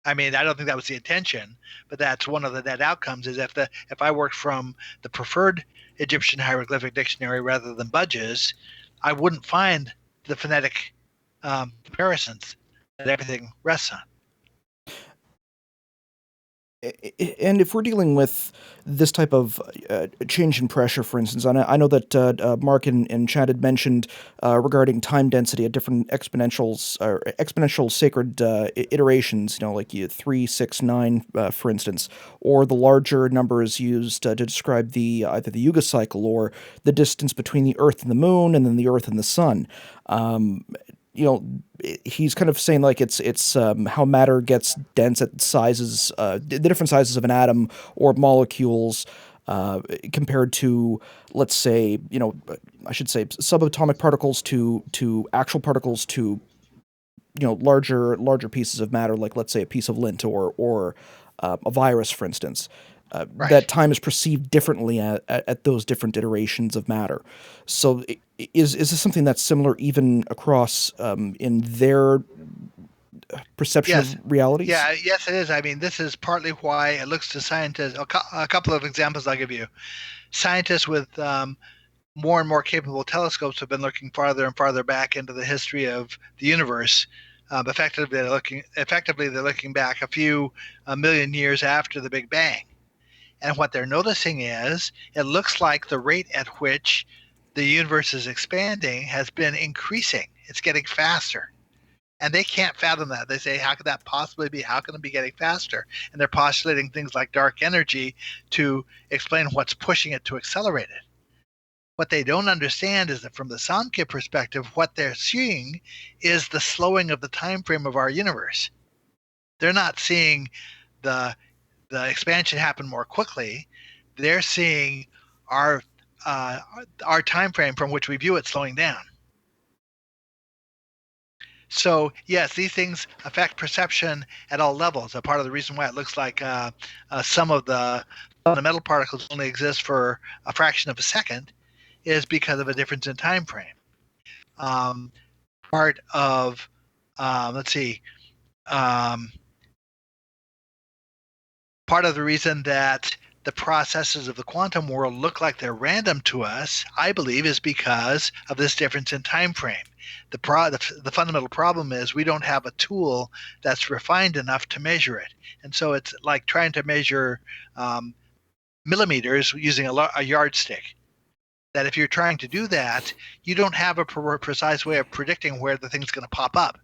I mean, I don't think that was the intention, but that's one of the net outcomes. Is if I worked from the preferred Egyptian hieroglyphic dictionary rather than Budge's, I wouldn't find the phonetic comparisons that everything rests on. And if we're dealing with this type of change in pressure, for instance, I know that Mark in chat had mentioned regarding time density at different exponential sacred iterations, like 3, 6, 9, for instance, or the larger numbers used to describe either the Yuga cycle or the distance between the Earth and the Moon, and then the Earth and the Sun. He's kind of saying like it's how matter gets dense at sizes, the different sizes of an atom or molecules. compared to, let's say, I should say subatomic particles to actual particles to larger pieces of matter, like let's say a piece of lint or a virus, for instance. That Right. time is perceived differently at those different iterations of matter. So is this something that's similar even across in their perception Yes. of realities? Yeah, yes, it is. I mean, this is partly why it looks to scientists. A couple of examples I'll give you. Scientists with more and more capable telescopes have been looking farther and farther back into the history of the universe. Effectively, they're looking back a million years after the Big Bang. And what they're noticing is it looks like the rate at which the universe is expanding has been increasing. It's getting faster. And they can't fathom that. They say, how could that possibly be? How can it be getting faster? And they're postulating things like dark energy to explain what's pushing it to accelerate it. What they don't understand is that from the Samkhya perspective, what they're seeing is the slowing of the time frame of our universe. They're not seeing the expansion happen more quickly. They're seeing our uh, our time frame from which we view it slowing down. So yes, these things affect perception at all levels. A part of the reason why it looks like some of the fundamental particles only exist for a fraction of a second is because of a difference in time frame. Um, Part of let's see, um, part of the reason that the processes of the quantum world look like they're random to us, I believe, is because of this difference in time frame. The fundamental problem is we don't have a tool that's refined enough to measure it, and so it's like trying to measure um, millimeters using a yardstick. That if you're trying to do that, you don't have a precise way of predicting where the thing's going to pop up.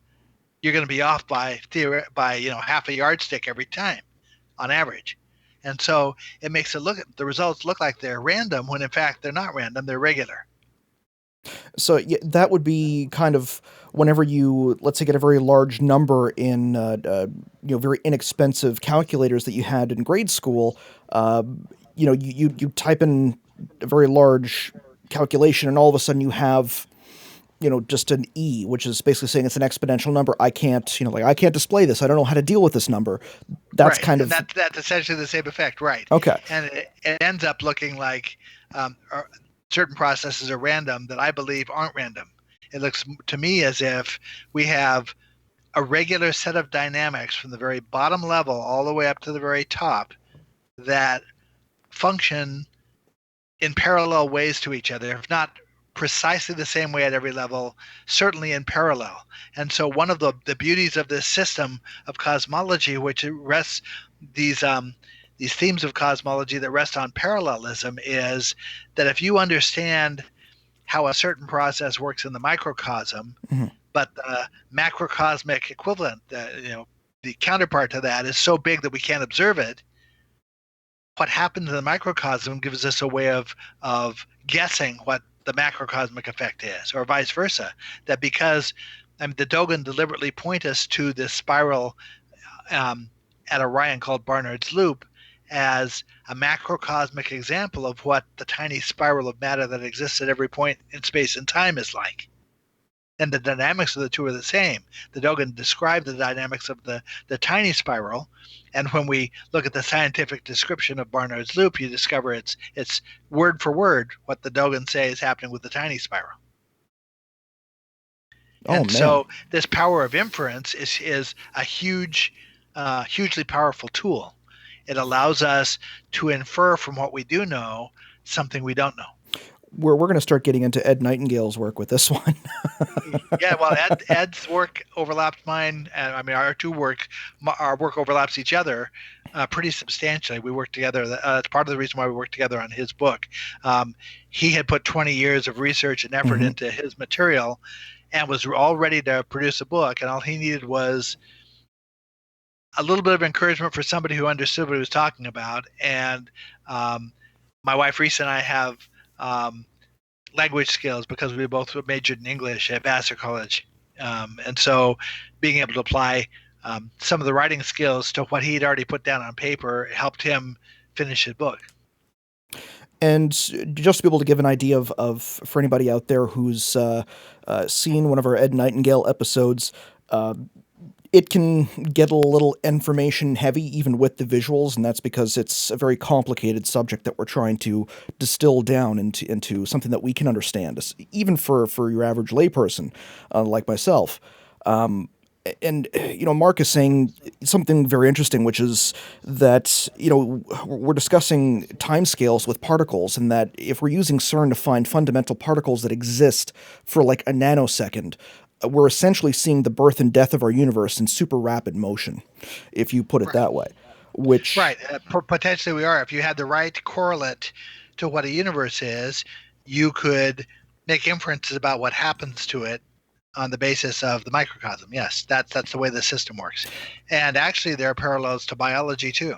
You're going to be off by half a yardstick every time on average. And so it makes the results look like they're random when in fact they're not random, they're regular. So yeah, that would be kind of whenever you, let's say, get a very large number in, very inexpensive calculators that you had in grade school. Uh, you type in a very large calculation, and all of a sudden you have, just an e, which is basically saying it's an exponential number. I can't, like I can't display this. I don't know how to deal with this number. That's Right. kind And of that's essentially the same effect, right? okay. And it ends up looking like certain processes are random that I believe aren't random. It looks to me as if we have a regular set of dynamics from the very bottom level all the way up to the very top that function in parallel ways to each other, if not precisely the same way at every level, certainly in parallel. And so one of the beauties of this system of cosmology, which rests these themes of cosmology that rest on parallelism, is that if you understand how a certain process works in the microcosm, Mhm. but the macrocosmic equivalent, the counterpart to that is so big that we can't observe it, what happens in the microcosm gives us a way of guessing what the macrocosmic effect is, or vice versa. That because the Dogon deliberately point us to this spiral um, at Orion called Barnard's Loop as a macrocosmic example of what the tiny spiral of matter that exists at every point in space and time is like. And the dynamics of the two are the same. The Dogon described the dynamics of the tiny spiral, and when we look at the scientific description of Barnard's loop, you discover it's word for word what the Dogon say is happening with the tiny spiral. Oh And man. so this power of inference is a hugely powerful tool. It allows us to infer from what we do know something we don't know. We're going to start getting into Ed Nightingale's work with this one. Yeah, well, Ed's work overlaps mine, and I mean our work overlaps each other pretty substantially. We work together. It's part of the reason why we work together on his book. Um, he had put 20 years of research and effort Mhm. into his material, and was all ready to produce a book. And all he needed was a little bit of encouragement for somebody who understood what he was talking about. And um, my wife Reese and I have um, language skills because we both majored in English at Vassar College. And so being able to apply some of the writing skills to what he'd already put down on paper helped him finish his book. And just to be able to give an idea of for anybody out there who's seen one of our Ed Nightingale episodes, it can get a little information heavy even with the visuals, and that's because it's a very complicated subject that we're trying to distill down into something that we can understand, even for your average layperson like myself. And Mark is saying something very interesting, which is that we're discussing timescales with particles, and that if we're using CERN to find fundamental particles that exist for like a nanosecond, we're essentially seeing the birth and death of our universe in super rapid motion, if you put it that way. Which Right. Potentially we are. If you had the right correlate to what a universe is, you could make inferences about what happens to it on the basis of the microcosm. Yes, that's the way the system works. And actually, there are parallels to biology too.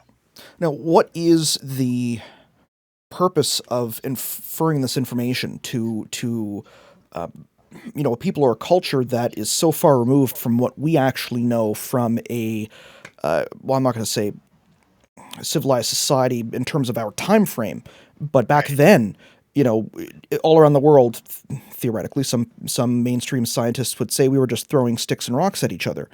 Now, what is the purpose of inferring this information to a people or a culture that is so far removed from what we actually know from a I'm not going to say civilized society in terms of our time frame, but back then, all around the world, theoretically, some mainstream scientists would say we were just throwing sticks and rocks at each other.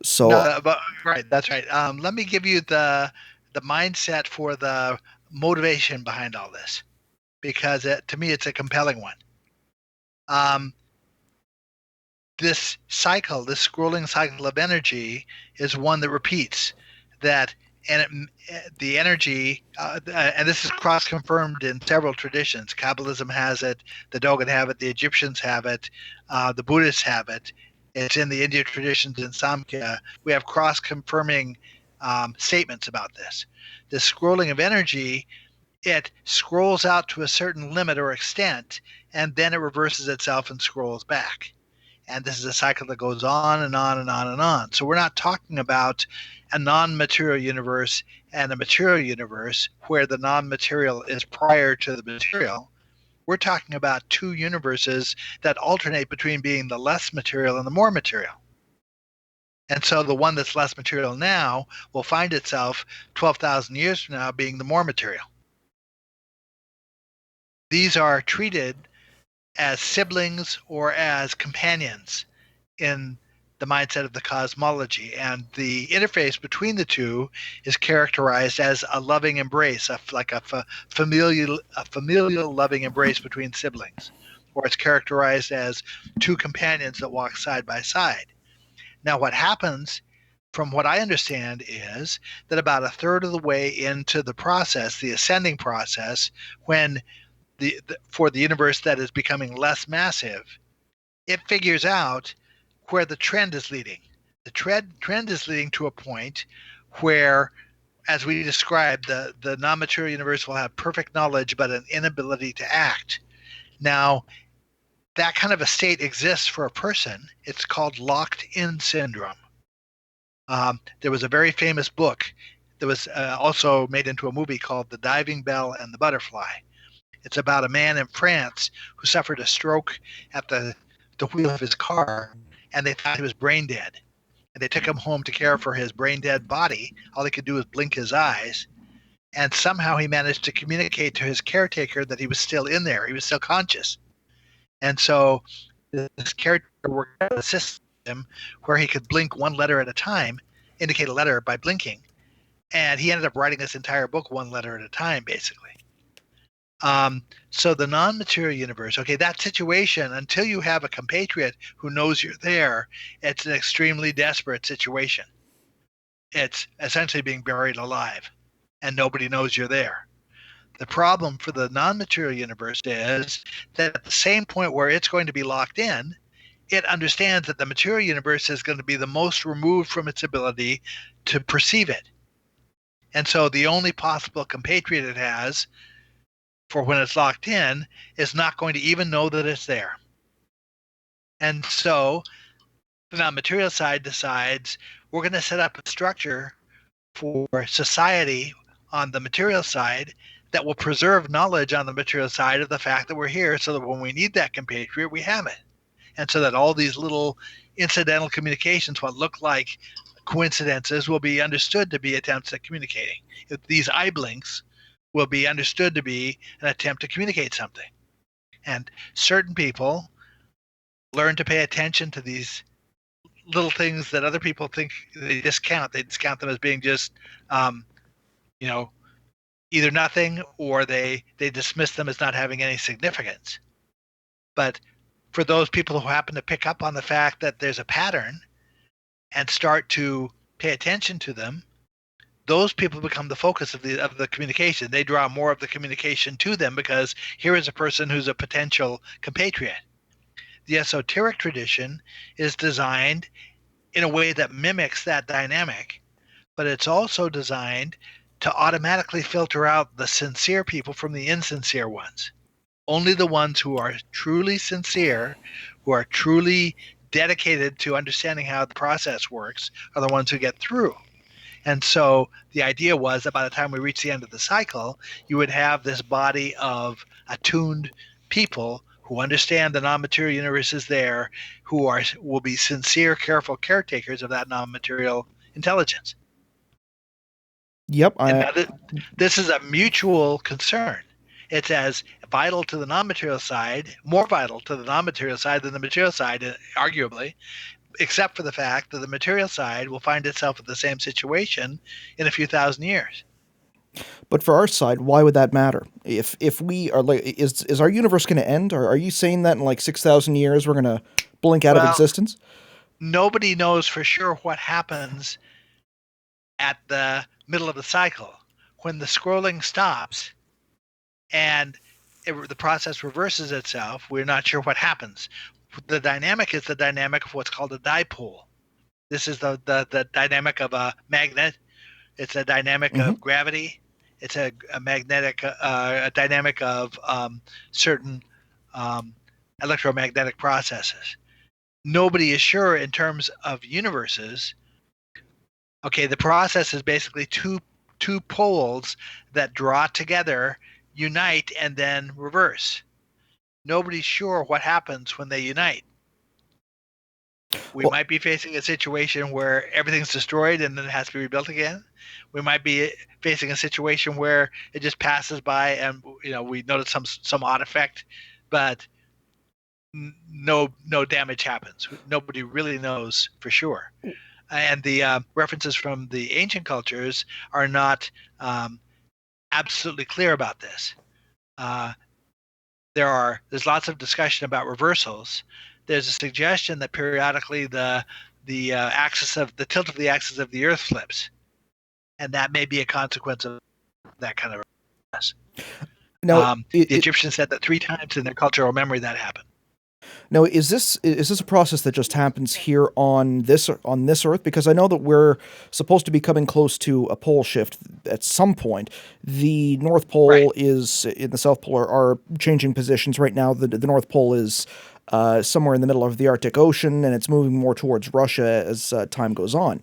So, No, but right, that's right. Let me give you the mindset for the motivation behind all this, because to me it's a compelling one. This cycle, this scrolling cycle of energy, is one that repeats. The energy, and this is cross-confirmed in several traditions. Kabbalism has it, the Dogon have it, the Egyptians have it, the Buddhists have it. It's in the Indian traditions in Samkhya. We have cross-confirming statements about this. The scrolling of energy, it scrolls out to a certain limit or extent, and then it reverses itself and scrolls back. And this is a cycle that goes on and on and on and on. So we're not talking about a non-material universe and a material universe where the non-material is prior to the material. We're talking about two universes that alternate between being the less material and the more material. And so the one that's less material now will find itself 12,000 years from now being the more material. These are treated as siblings or as companions in the mindset of the cosmology, and the interface between the two is characterized as a loving embrace, like a familial loving embrace between siblings, or it's characterized as two companions that walk side by side. Now, what happens, from what I understand, is that about a third of the way into the process, the ascending process, when for the universe that is becoming less massive, it figures out where the trend is leading. The trend is leading to a point where, as we described, the non-material universe will have perfect knowledge but an inability to act. Now, that kind of a state exists for a person. It's called locked-in syndrome. There was a very famous book that was also made into a movie called The Diving Bell and the Butterfly. It's about a man in France who suffered a stroke at the wheel of his car, and they thought he was brain dead. And they took him home to care for his brain dead body. All he could do was blink his eyes. And somehow he managed to communicate to his caretaker that he was still in there. He was still conscious. And so this caretaker worked out a system where he could blink one letter at a time, indicate a letter by blinking. And he ended up writing this entire book one letter at a time, basically. So the non-material universe, okay, that situation, until you have a compatriot who knows you're there, it's an extremely desperate situation. It's essentially being buried alive, and nobody knows you're there. The problem for the non-material universe is that at the same point where it's going to be locked in, it understands that the material universe is going to be the most removed from its ability to perceive it. And so the only possible compatriot it has for when it's locked in is not going to even know that it's there. And so the non-material side decides we're going to set up a structure for society on the material side that will preserve knowledge on the material side of the fact that we're here, so that when we need that compatriot, we have it. And so that all these little incidental communications, what look like coincidences, will be understood to be attempts at communicating. If these eye blinks will be understood to be an attempt to communicate something. And certain people learn to pay attention to these little things that other people think they discount. They discount them as being just, you know, either nothing, or they dismiss them as not having any significance. But for those people who happen to pick up on the fact that there's a pattern and start to pay attention to them, those people become the focus of the communication. They draw more of the communication to them because here is a person who's a potential compatriot. The esoteric tradition is designed in a way that mimics that dynamic, but it's also designed to automatically filter out the sincere people from the insincere ones. Only the ones who are truly sincere, who are truly dedicated to understanding how the process works, are the ones who get through. And so the idea was that by the time we reach the end of the cycle, you would have this body of attuned people who understand the non-material universe is there, who will be sincere, careful caretakers of that non-material intelligence. Yep. And this is a mutual concern. It's as vital to the non-material side, more vital to the non-material side than the material side, arguably, except for the fact that the material side will find itself in the same situation in a few thousand years. But for our side, why would that matter? If we are like, is our universe going to end? Or are you saying that in like 6,000 years we're going to blink out of existence? Nobody knows for sure what happens at the middle of the cycle when the scrolling stops and the process reverses itself. We're not sure what happens. The dynamic is the dynamic of what's called a dipole. This is the dynamic of a magnet. It's a dynamic of gravity. It's a magnetic a dynamic of certain electromagnetic processes. Nobody is sure in terms of universes. Okay, the process is basically two poles that draw together, unite, and then reverse. Nobody's sure what happens when they unite. We might be facing a situation where everything's destroyed and then it has to be rebuilt again. We might be facing a situation where it just passes by and we notice some odd effect, but no damage happens. Nobody really knows for sure. And the references from the ancient cultures are not absolutely clear about this. There's lots of discussion about reversals. There's a suggestion that periodically the axis of the tilt of the axis of the Earth flips, and that may be a consequence of that kind of process. Now, the Egyptians said that 3 times in their cultural memory that happened. Now, is this a process that just happens here on this Earth? Because I know that we're supposed to be coming close to a pole shift at some point. The North Pole is in the South Pole are changing positions right now. The North Pole is somewhere in the middle of the Arctic Ocean, and it's moving more towards Russia as time goes on.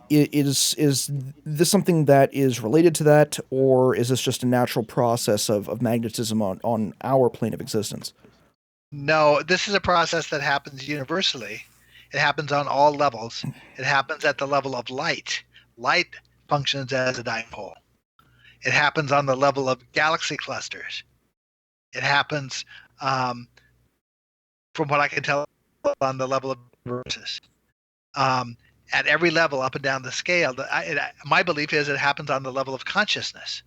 Is this something that is related to that, or is this just a natural process of magnetism on our plane of existence? No, this is a process that happens universally. It happens on all levels. It happens at the level of light. Light functions as a dipole. It happens on the level of galaxy clusters. It happens, from what I can tell, on the level of universes. At every level, up and down the scale, my belief is it happens on the level of consciousness,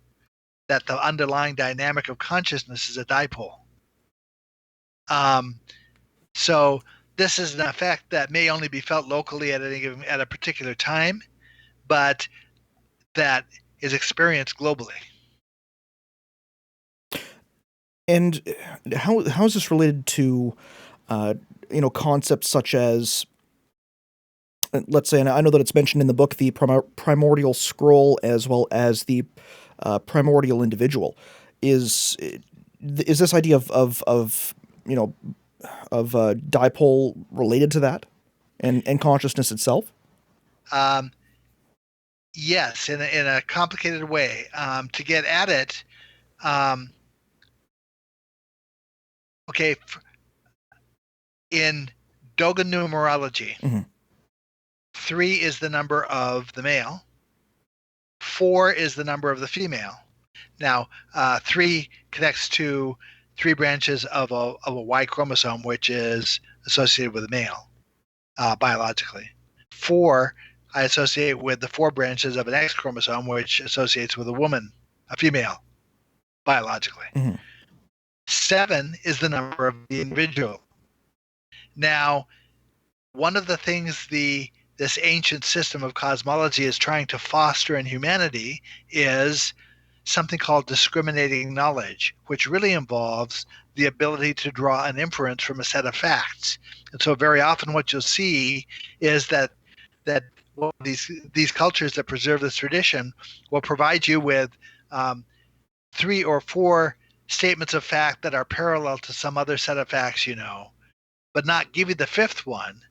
that the underlying dynamic of consciousness is a dipole. So this is an effect that may only be felt locally at a particular time, but that is experienced globally. And how is this related to concepts such as, let's say, and I know that it's mentioned in the book, the primordial scroll as well as the primordial individual. Is this idea of dipole related to that and consciousness itself? Yes, in a complicated way. To get at it, in Dogon numerology, 3 is the number of the male, 4 is the number of the female. Now, 3 connects to 3 branches of a Y chromosome, which is associated with a male biologically. 4 I associate with the 4 branches of an X chromosome, which associates with a woman, a female, biologically. Mm-hmm. 7 is the number of the individual. Now, one of the things this ancient system of cosmology is trying to foster in humanity is something called discriminating knowledge, which really involves the ability to draw an inference from a set of facts. And so very often what you'll see is that these cultures that preserve this tradition will provide you with 3 or 4 statements of fact that are parallel to some other set of facts but not give you the 5th one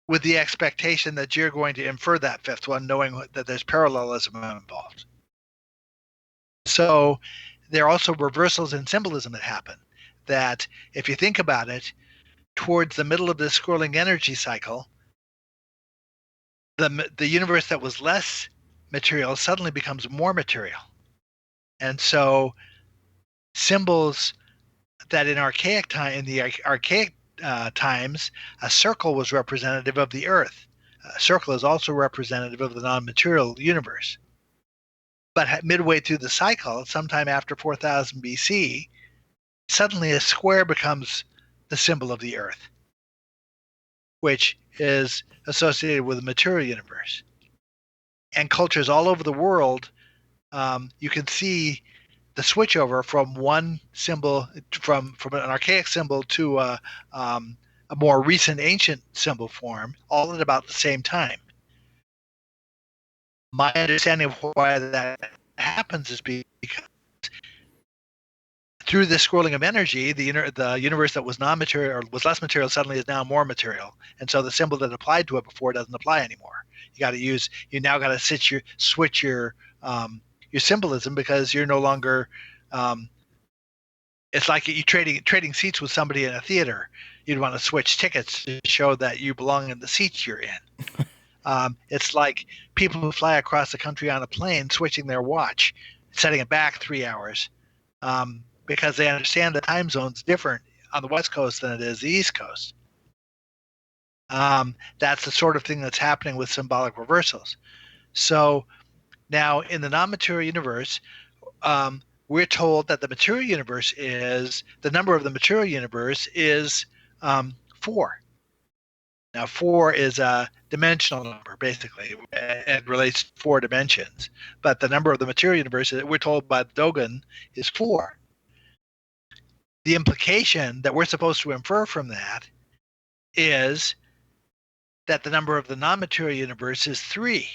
with the expectation that you're going to infer that 5th one, knowing that there's parallelism involved. So there are also reversals in symbolism that happen, that if you think about it, towards the middle of this scrolling energy cycle, the universe that was less material suddenly becomes more material. And so symbols that in archaic times, a circle was representative of the earth. A circle is also representative of the non-material universe. But midway through the cycle, sometime after 4000 BC, suddenly a square becomes the symbol of the earth, which is associated with the material universe. And cultures all over the world, you can see the switchover from one symbol, from an archaic symbol to a more recent ancient symbol form, all at about the same time. My understanding of why that happens is because through this scrolling of energy, the universe that was non-material or was less material suddenly is now more material, and so the symbol that applied to it before doesn't apply anymore. You now got to switch your symbolism, because you're no longer. It's like you trading seats with somebody in a theater. You'd want to switch tickets to show that you belong in the seats you're in. It's like people who fly across the country on a plane switching their watch, setting it back 3 hours, because they understand the time zone's different on the West Coast than it is the East Coast. That's the sort of thing that's happening with symbolic reversals. So now in the non-material universe, we're told that the number of the material universe is 4. Now 4 is a dimensional number, basically. It relates to 4 dimensions. But the number of the material universe, we're told by Dogon, is 4. The implication that we're supposed to infer from that is that the number of the non-material universe is 3.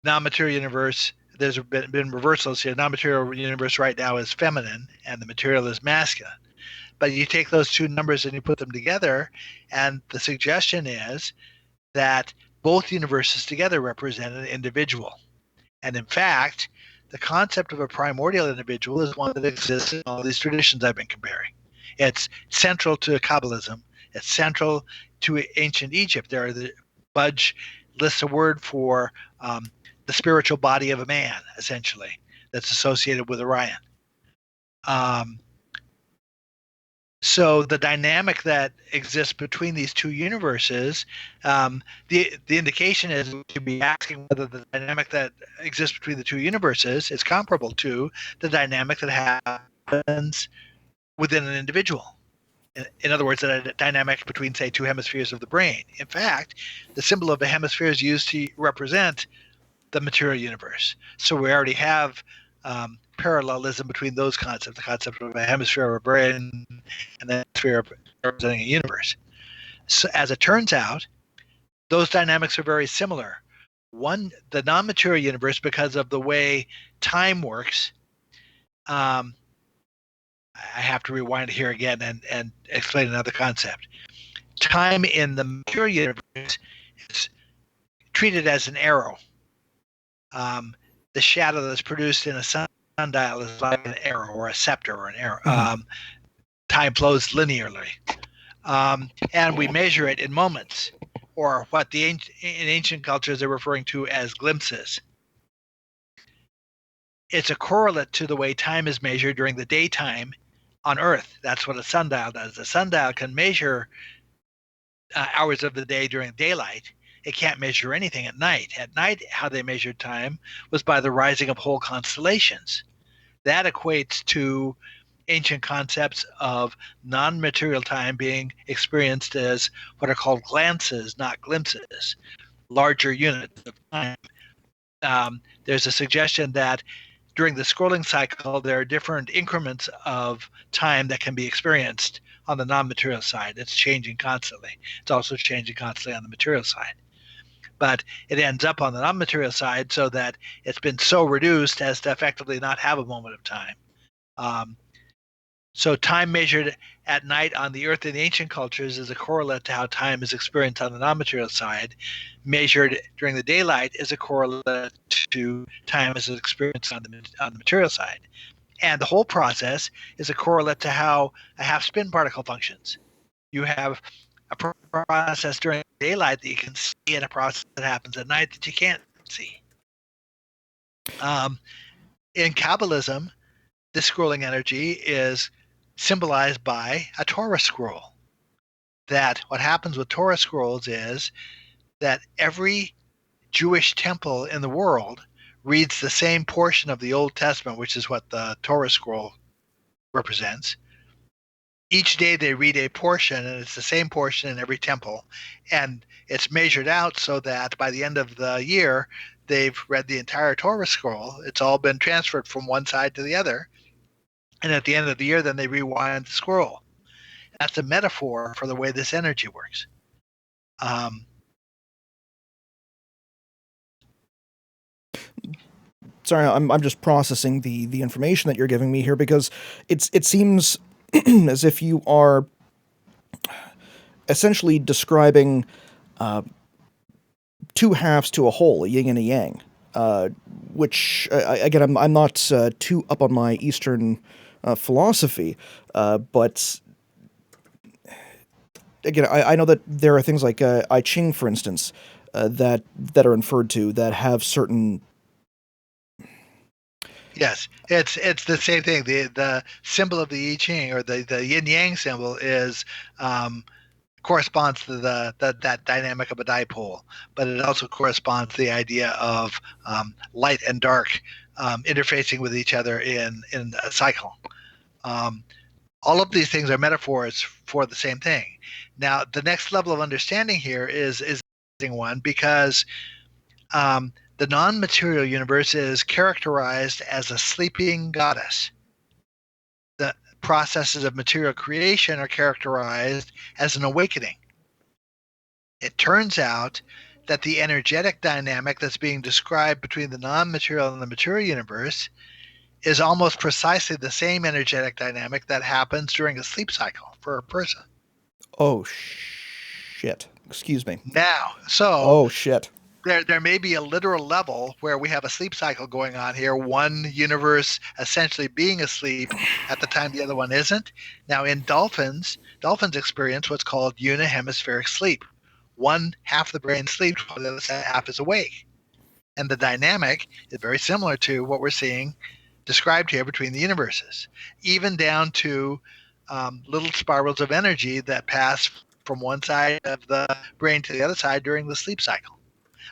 Non-material universe, there's been reversals here. Non-material universe right now is feminine, and the material is masculine. But you take those two numbers and you put them together, and the suggestion is that both universes together represent an individual. And in fact, the concept of a primordial individual is one that exists in all these traditions I've been comparing. It's central to Kabbalism. It's central to ancient Egypt. Budge lists a word for the spiritual body of a man, essentially, that's associated with Orion. So the dynamic that exists between these two universes, the indication is to be asking whether the dynamic that exists between the two universes is comparable to the dynamic that happens within an individual. In other words, a dynamic between, say, two hemispheres of the brain. In fact, the symbol of a hemisphere is used to represent the material universe. So we already have parallelism between those concepts, the concept of a hemisphere of a brain and the hemisphere representing a universe. So as it turns out, those dynamics are very similar. The non-material universe, because of the way time works, I have to rewind here again and explain another concept. Time in the material universe is treated as an arrow. The shadow that's produced in a sundial is like an arrow or a scepter or an arrow. Mm-hmm. Time flows linearly. And we measure it in moments, or what in ancient cultures they're referring to as glimpses. it's a correlate to the way time is measured during the daytime on Earth. That's what a sundial does. The sundial can measure hours of the day during daylight. It can't measure anything at night. At night, how they measured time was by the rising of whole constellations. That equates to ancient concepts of non-material time being experienced as what are called glances, not glimpses, larger units of time. There's a suggestion that during the scrolling cycle, there are different increments of time that can be experienced on the non-material side. It's changing constantly. It's also changing constantly on the material side. But it ends up on the non-material side so that it's been so reduced as to effectively not have a moment of time. So time measured at night on the Earth in the ancient cultures is a correlate to how time is experienced on the non-material side. Measured during the daylight is a correlate to time as experienced on the material side. And the whole process is a correlate to how a half-spin particle functions. You have a process during daylight that you can see and a process that happens at night that you can't see. In Kabbalism, this scrolling energy is symbolized by a Torah scroll. That what happens with Torah scrolls is that every Jewish temple in the world reads the same portion of the Old Testament, which is what the Torah scroll represents. Each day they read a portion, and it's the same portion in every temple. And it's measured out so that by the end of the year, they've read the entire Torah scroll. It's all been transferred from one side to the other. And at the end of the year, then they rewind the scroll. That's a metaphor for the way this energy works. Sorry, I'm just processing the information that you're giving me here, because it seems as if you are essentially describing two halves to a whole, a yin and a yang. Which again, I'm not too up on my Eastern philosophy, but again, I know that there are things like I Ching, for instance, that are inferred to that have certain. Yes, it's the same thing. The symbol of the I Ching, or the yin yang symbol, is corresponds to that dynamic of a dipole, but it also corresponds to the idea of light and dark interfacing with each other in a cycle. All of these things are metaphors for the same thing. Now, the next level of understanding here is one, because the non-material universe is characterized as a sleeping goddess. The processes of material creation are characterized as an awakening. It turns out that the energetic dynamic that's being described between the non-material and the material universe is almost precisely the same energetic dynamic that happens during a sleep cycle for a person. Oh, shit. Excuse me. Now, so Oh, shit. There may be a literal level where we have a sleep cycle going on here, one universe essentially being asleep at the time the other one isn't. Now, in dolphins experience what's called unihemispheric sleep. One half of the brain sleeps while the other half is awake. And the dynamic is very similar to what we're seeing described here between the universes, even down to little spirals of energy that pass from one side of the brain to the other side during the sleep cycle.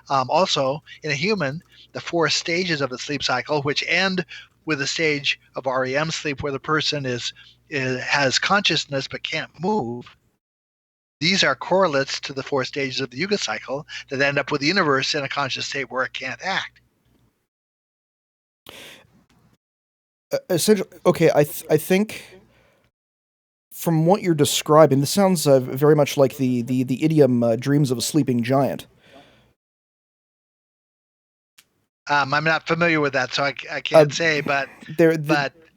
Also, in a human, the 4 stages of the sleep cycle, which end with a stage of REM sleep where the person has consciousness but can't move, these are correlates to the 4 stages of the Yuga cycle that end up with the universe in a conscious state where it can't act. Essentially, okay, I think from what you're describing, this sounds very much like the idiom "dreams of a sleeping giant." I'm not familiar with that, so I can't say. But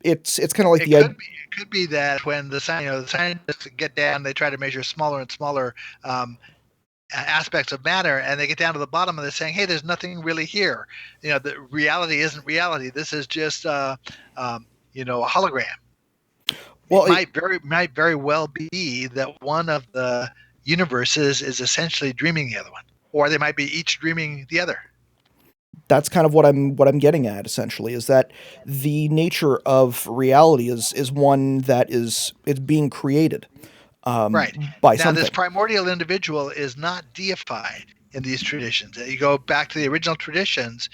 it's kind of like it could be that when the scientists get down, they try to measure smaller and smaller aspects of matter, and they get down to the bottom and they're saying, hey, there's nothing really here. The reality isn't reality. This is just a hologram. Well, it might very well be that one of the universes is essentially dreaming the other one, or they might be each dreaming the other. that's kind of what I'm getting at, essentially, is that the nature of reality is one that it's being created Right. by Now, this something. primordial individual is not deified in these traditions. You go back to the original traditions,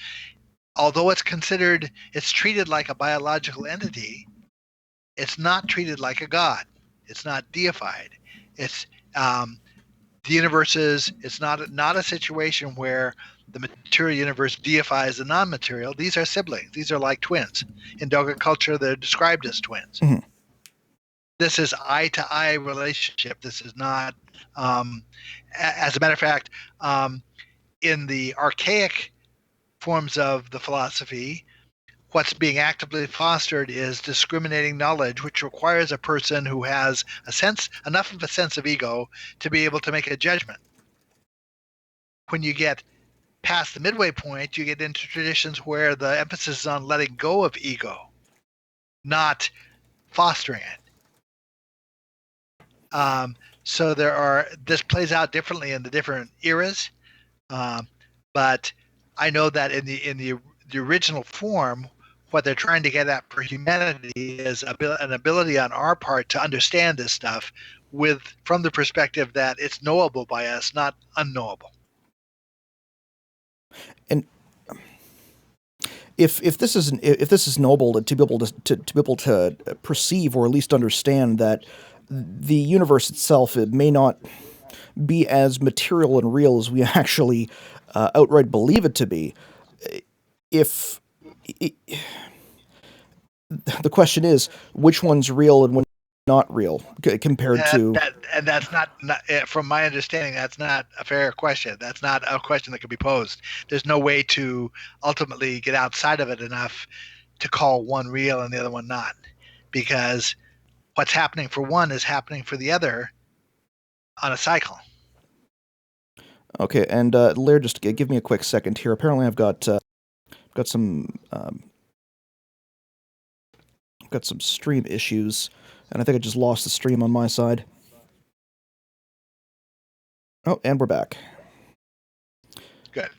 although it's treated like a biological entity, it's not treated like a god. It's not deified. It's um, the universe it's not a situation where the material universe deifies the non-material. These are siblings. These are like twins. In Dogon culture, they're described as twins. Mhm. This is eye to eye relationship. This is not, as a matter of fact, in the archaic forms of the philosophy, what's being actively fostered is discriminating knowledge, which requires a person who has enough of a sense of ego to be able to make a judgment. When you get past the midway point, you get into traditions where the emphasis is on letting go of ego, not fostering it. So this plays out differently in the different eras, but I know that in the original form, what they're trying to get at for humanity is an ability on our part to understand this stuff from the perspective that it's knowable by us, not unknowable. And if this is noble to be able to be able to perceive or at least understand that the universe itself, it may not be as material and real as we actually outright believe it to be. If I The question is which one's real and which not real compared to. And that's not, from my understanding, that's not a fair question. That's not a question that could be posed. There's no way to ultimately get outside of it enough to call one real and the other one not, because what's happening for one is happening for the other on a cycle. Okay, and Laird, just give me a quick second here. Apparently, I've got some got some stream issues, and I think I just lost the stream on my side. Oh, and we're back. Good.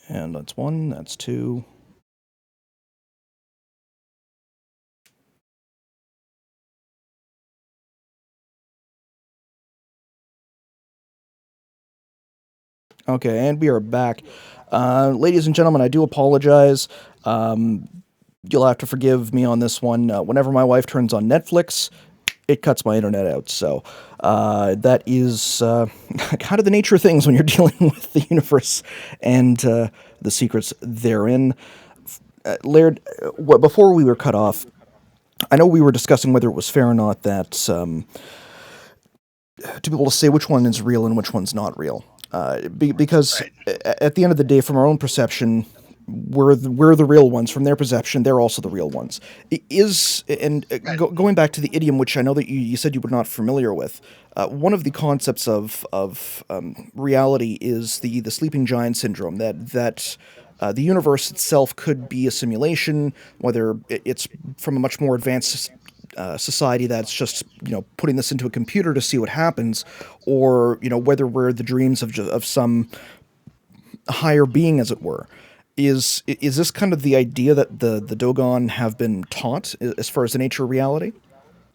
And that's one, that's two. Okay, and we are back. Ladies and gentlemen, I do apologize. You'll have to forgive me on this one. Whenever my wife turns on Netflix, it cuts my internet out. So that is kind of the nature of things when you're dealing with the universe and the secrets therein. Laird, before we were cut off, I know we were discussing whether it was fair or not that to be able to say which one is real and which one's not real. Because Right. at the end of the day, from our own perception, we're the real ones. From their perception, they're also the real ones. Right. Going back to the idiom, which I know that you said you were not familiar with, one of the concepts of reality is the sleeping giant syndrome. That the universe itself could be a simulation, whether it's from a much more advanced society that's just putting this into a computer to see what happens, or whether we're the dreams of some higher being, as it were. Is this kind of the idea that the Dogon have been taught as far as the nature of reality?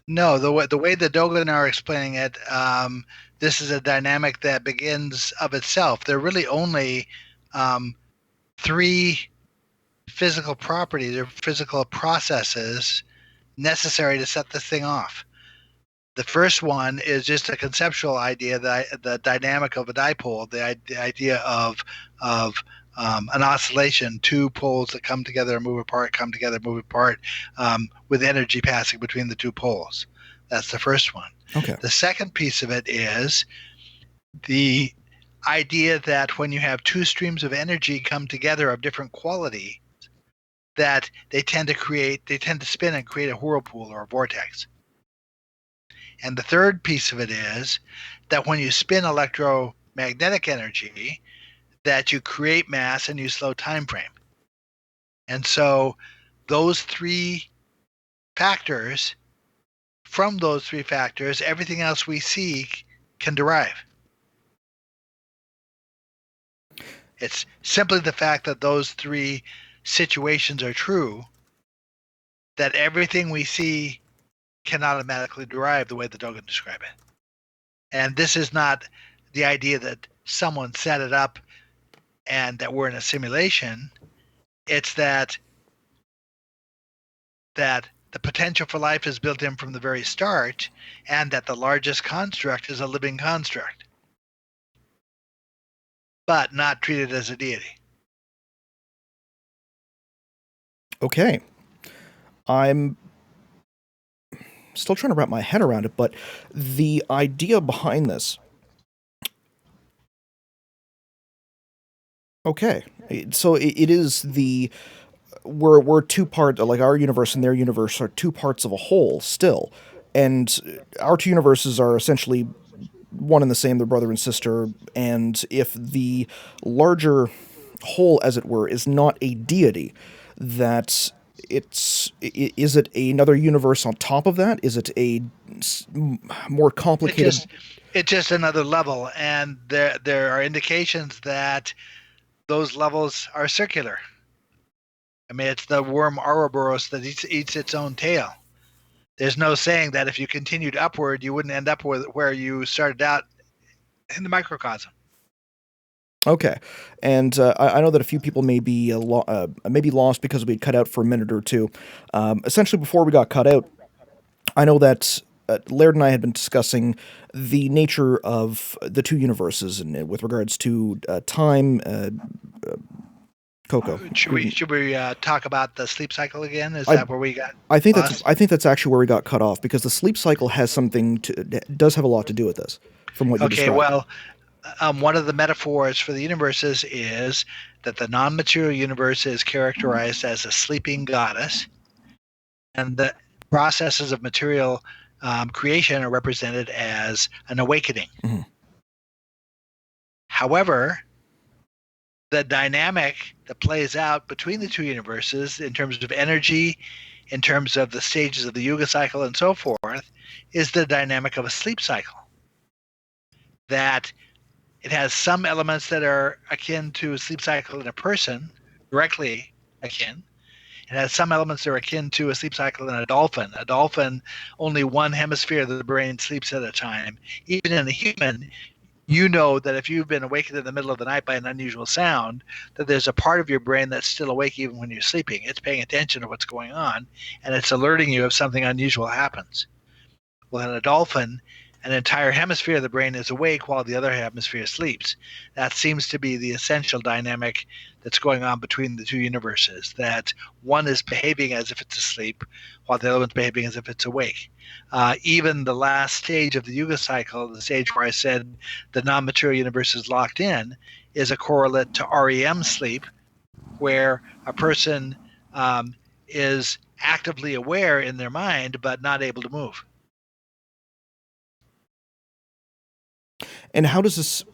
No, the way the Dogon are explaining it, this is a dynamic that begins of itself. There are really only three physical properties or physical processes necessary to set this thing off. The first one is just a conceptual idea, the dynamic of a dipole, the idea of an oscillation, two poles that come together and move apart, come together, move apart, with energy passing between the two poles. That's the first one. Okay. The second piece of it is the idea that when you have two streams of energy come together of different quality, that they tend to spin and create a whirlpool or a vortex. And the third piece of it is that when you spin electromagnetic energy, that you create mass and you slow time frame. And so those three factors, from those three factors, everything else we see can derive. It's simply the fact that those three situations are true, that everything we see can automatically derive the way the Dogon describe it. And this is not the idea that someone set it up and that we're in a simulation. It's that the potential for life is built in from the very start, and that the largest construct is a living construct, but not treated as a deity. Okay. I'm still trying to wrap my head around it, but the idea behind this. Okay. So it is we're two parts, like our universe and their universe are two parts of a whole still. And our two universes are essentially one and the same, they're brother and sister. And if the larger whole, as it were, is not a deity, that is it another universe on top of that? Is it a more complicated? It's just another level, and there are indications that those levels are circular. I mean, it's the worm Ouroboros that eats its own tail. There's no saying that if you continued upward, you wouldn't end up with where you started out in the microcosm. Okay, and I know that a few people may be lost because we cut out for a minute or two. Essentially, before we got cut out, I know that Laird and I had been discussing the nature of the two universes, and with regards to time. Coco, should we talk about the sleep cycle again? Is that where we got? I think that's actually where we got cut off, because the sleep cycle does have a lot to do with this, from what you described. Okay, well. One of the metaphors for the universes is that the non-material universe is characterized as a sleeping goddess, and the processes of material creation are represented as an awakening. Mm-hmm. However, the dynamic that plays out between the two universes in terms of energy, in terms of the stages of the Yuga cycle and so forth, is the dynamic of a sleep cycle. That it has some elements that are akin to a sleep cycle in a person, directly akin. It has some elements that are akin to a sleep cycle in a dolphin. A dolphin, only one hemisphere of the brain sleeps at a time. Even in a human, you know that if you've been awakened in the middle of the night by an unusual sound, that there's a part of your brain that's still awake even when you're sleeping. It's paying attention to what's going on, and it's alerting you if something unusual happens. Well, in a dolphin, an entire hemisphere of the brain is awake while the other hemisphere sleeps. That seems to be the essential dynamic that's going on between the two universes, that one is behaving as if it's asleep while the other one's behaving as if it's awake. Even the last stage of the Yuga cycle, the stage where I said the non-material universe is locked in, is a correlate to REM sleep, where a person is actively aware in their mind but not able to move. And how does this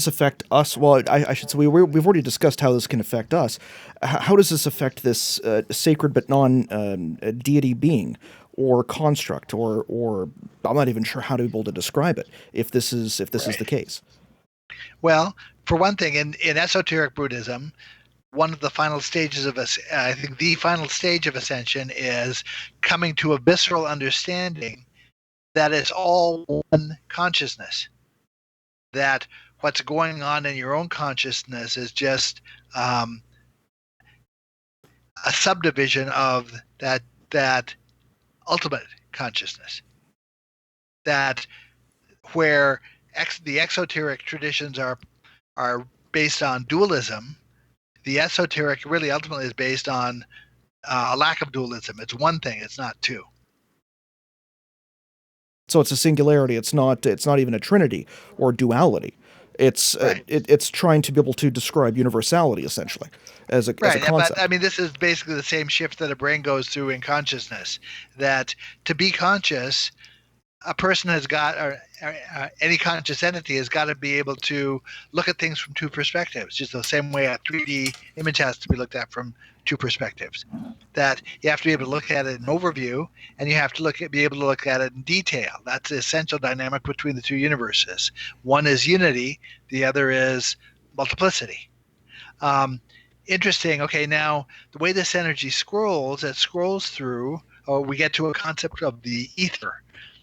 affect us? Well, I should say we've already discussed how this can affect us. How does this affect this sacred but non-deity being or construct, or I'm not even sure how to be able to describe it if this is the case? Well, for one thing, in esoteric Buddhism, one of the final stages of I think the final stage of ascension is coming to a visceral understanding that it's all one consciousness, that what's going on in your own consciousness is just a subdivision of that ultimate consciousness, that where the exoteric traditions are based on dualism, the esoteric really ultimately is based on a lack of dualism. It's one thing, it's not two. So it's a singularity. It's not even a trinity or duality. It's right. It's trying to be able to describe universality essentially as a concept. But I mean, this is basically the same shift that a brain goes through in consciousness. That to be conscious, a person has got, or any conscious entity has got to be able to look at things from two perspectives, just the same way a 3D image has to be looked at from two perspectives. That you have to be able to look at it in overview, and you have to be able to look at it in detail. That's the essential dynamic between the two universes. One is unity, the other is multiplicity. Um, Interesting. Okay, now the way this energy scrolls, it scrolls through, or we get to a concept of the ether.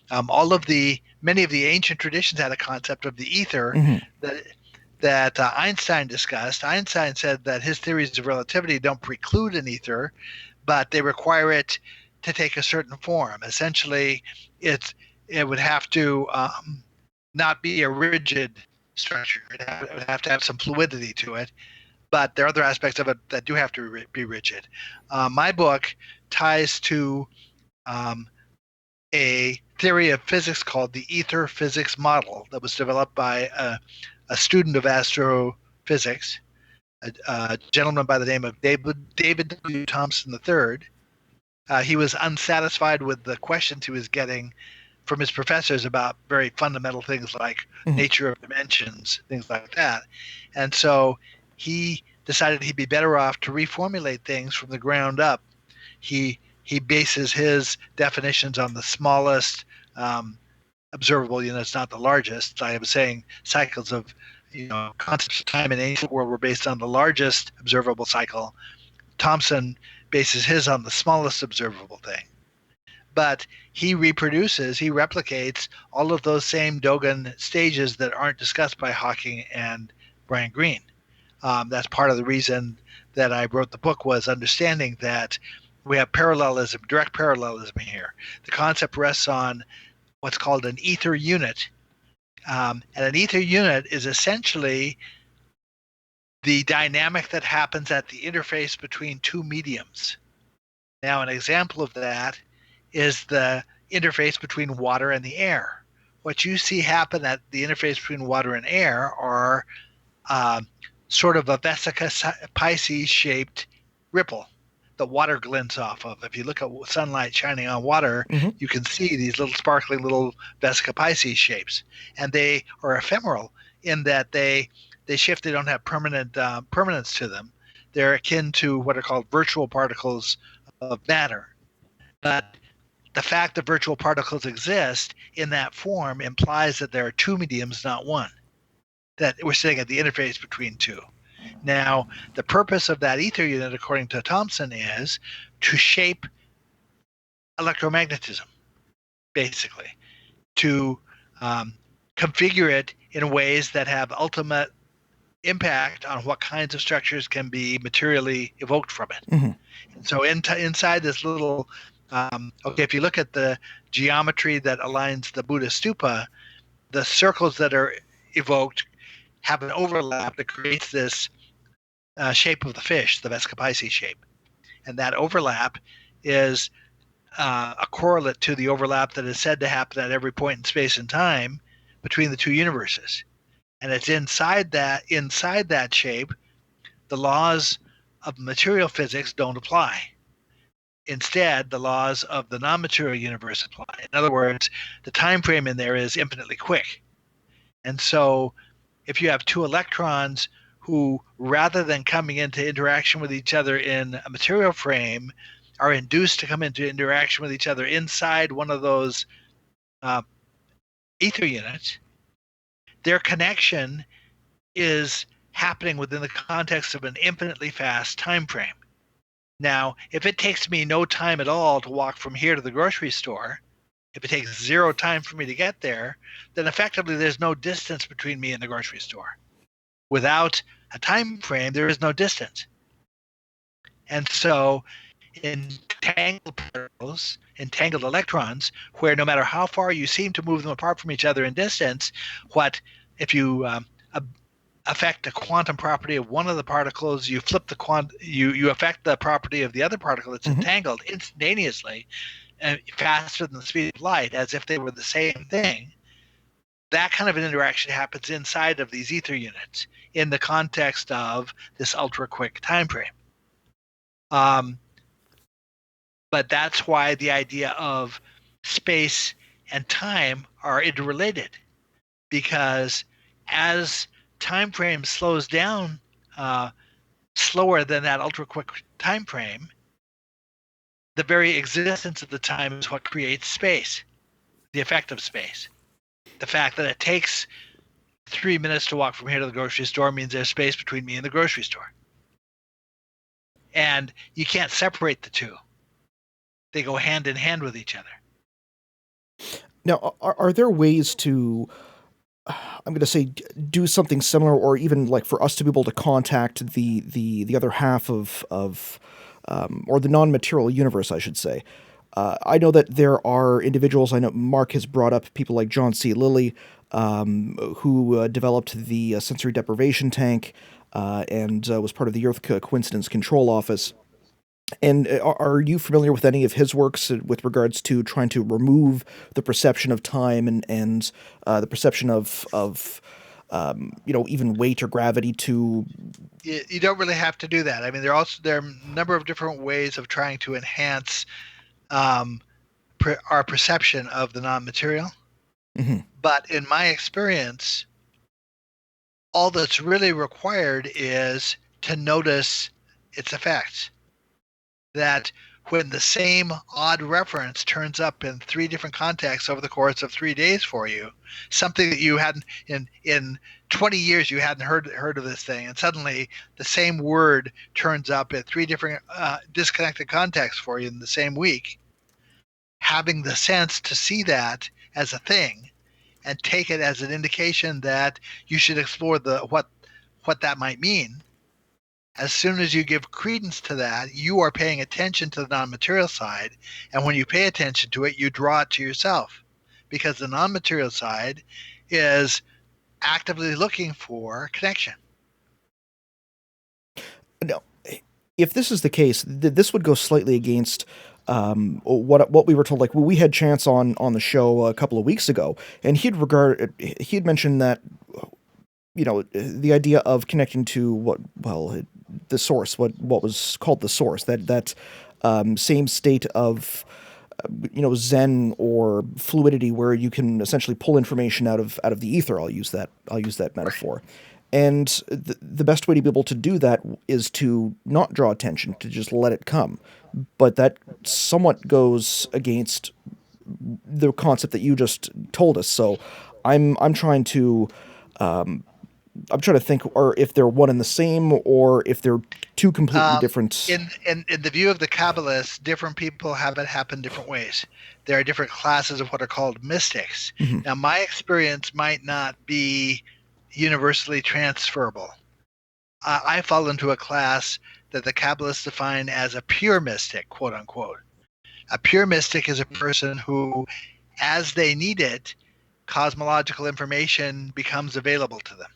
Many of the ancient traditions had a concept of the ether Mm-hmm. that Einstein discussed. Einstein said that his theories of relativity don't preclude an ether, but they require it to take a certain form. Essentially, it would have to not be a rigid structure. It would have to have some fluidity to it, but there are other aspects of it that do have to be rigid. My book ties to um, a theory of physics called the ether physics model that was developed by a student of astrophysics, a gentleman by the name of David W. Thompson III. He was unsatisfied with the questions he was getting from his professors about very fundamental things like Mm-hmm. nature of dimensions, things like that. And so he decided he'd be better off to reformulate things from the ground up. He bases his definitions on the smallest observable units, not the largest. I was saying cycles of, concepts of time in ancient world were based on the largest observable cycle. Thomson bases his on the smallest observable thing. But he replicates all of those same Dogon stages that aren't discussed by Hawking and Brian Greene. That's part of the reason that I wrote the book, was understanding that we have parallelism, direct parallelism here. The concept rests on what's called an ether unit. And an ether unit is essentially the dynamic that happens at the interface between two mediums. Now, an example of that is the interface between water and the air. What you see happen at the interface between water and air are sort of a vesica Pisces shaped ripple that water glints off of. If you look at sunlight shining on water, Mm-hmm. you can see these little sparkling little vesica Pisces shapes, and they are ephemeral in that they shift. They don't have permanence to them. They're akin to what are called virtual particles of matter. But the fact that virtual particles exist in that form implies that there are two mediums, not one. That we're sitting at the interface between two. Now, the purpose of that ether unit, according to Thomson, is to shape electromagnetism, basically, to configure it in ways that have ultimate impact on what kinds of structures can be materially evoked from it. Mm-hmm. And so inside this little, if you look at the geometry that aligns the Buddha stupa, the circles that are evoked have an overlap that creates this shape of the fish, the Vesica Pisces shape. And that overlap is a correlate to the overlap that is said to happen at every point in space and time between the two universes. And it's inside that shape, the laws of material physics don't apply. Instead, the laws of the non-material universe apply. In other words, the time frame in there is infinitely quick. And so if you have two electrons who, rather than coming into interaction with each other in a material frame, are induced to come into interaction with each other inside one of those ether units, their connection is happening within the context of an infinitely fast time frame. Now, if it takes me no time at all to walk from here to the grocery store, if it takes zero time for me to get there, then effectively there's no distance between me and the grocery store. Without a time frame, there is no distance. And so entangled particles, entangled electrons, where no matter how far you seem to move them apart from each other in distance, if you affect a quantum property of one of the particles, you flip you affect the property of the other particle that's Mm-hmm. entangled instantaneously, faster than the speed of light, as if they were the same thing. That kind of an interaction happens inside of these ether units in the context of this ultra quick time frame. But that's why the idea of space and time are interrelated, because as time frame slows down slower than that ultra quick time frame, the very existence of the time is what creates space, the effect of space. The fact that it takes 3 minutes to walk from here to the grocery store means there's space between me and the grocery store. And you can't separate the two. They go hand in hand with each other. Now, are there ways to, I'm going to say, do something similar, or even like for us to be able to contact the other half of or the non-material universe, I should say? I know that there are individuals. I know Mark has brought up people like John C. Lilly, who developed the sensory deprivation tank and was part of the Earth Coincidence Control Office. And are you familiar with any of his works with regards to trying to remove the perception of time and the perception of even weight or gravity to? You don't really have to do that. I mean, there are a number of different ways of trying to enhance our perception of the non-material. Mm-hmm. But in my experience, all that's really required is to notice its effects. That when the same odd reference turns up in 3 different contexts over the course of 3 days for you, something that you hadn't in 20 years you hadn't heard of this thing, and suddenly the same word turns up in 3 different disconnected contexts for you in the same week, having the sense to see that as a thing and take it as an indication that you should explore what that might mean. As soon as you give credence to that, you are paying attention to the non-material side, and when you pay attention to it, you draw it to yourself, because the non-material side is actively looking for connection. Now, if this is the case, this would go slightly against what we were told. Like, we had Chance on the show a couple of weeks ago, and he had mentioned that the idea of connecting to the source, what was called the source, that same state of Zen or fluidity, where you can essentially pull information out of the ether. I'll use that metaphor. And the best way to be able to do that is to not draw attention, to just let it come. But that somewhat goes against the concept that you just told us. So I'm trying to think, or if they're one and the same, or if they're two completely different. In the view of the Kabbalists, different people have it happen different ways. There are different classes of what are called mystics. Mm-hmm. Now, my experience might not be universally transferable. I fall into a class that the Kabbalists define as a pure mystic, quote unquote. A pure mystic is a person who, as they need it, cosmological information becomes available to them.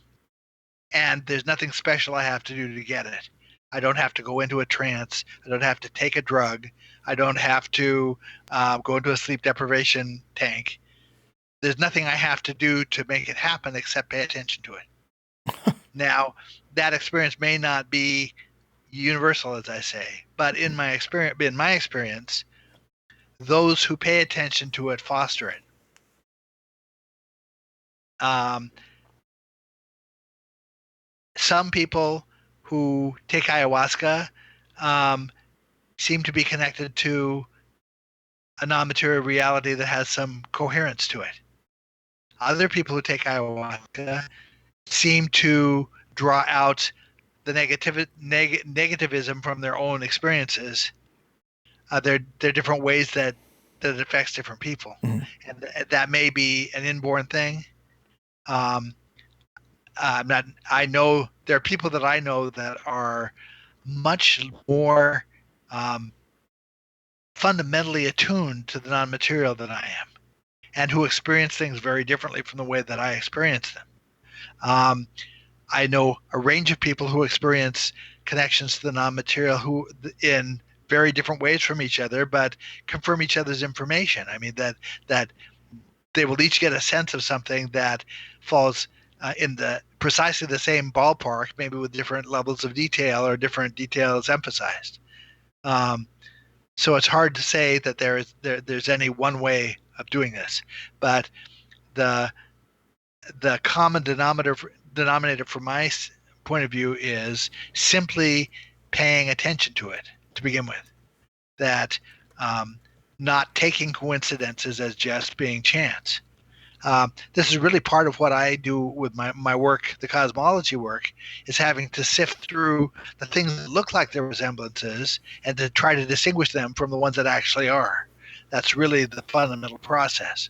And there's nothing special I have to do to get it. I don't have to go into a trance. I don't have to take a drug. I don't have to go into a sleep deprivation tank. There's nothing I have to do to make it happen except pay attention to it. Now, that experience may not be universal, as I say, but in my experience, those who pay attention to it foster it. Some people who take ayahuasca seem to be connected to a non-material reality that has some coherence to it. Other people who take ayahuasca seem to draw out the negativism from their own experiences. There are different ways that it affects different people, Mm-hmm. and that may be an inborn thing. I know there are people that I know that are much more fundamentally attuned to the non-material than I am, and who experience things very differently from the way that I experience them. I know a range of people who experience connections to the non-material who in very different ways from each other, but confirm each other's information. I mean, that they will each get a sense of something that falls in precisely the same ballpark, maybe with different levels of detail or different details emphasized. So it's hard to say that there's any one way of doing this, but the common denominator from my point of view is simply paying attention to it to begin with. That not taking coincidences as just being chance. This is really part of what I do with my work, the cosmology work, is having to sift through the things that look like they're resemblances and to try to distinguish them from the ones that actually are. That's really the fundamental process.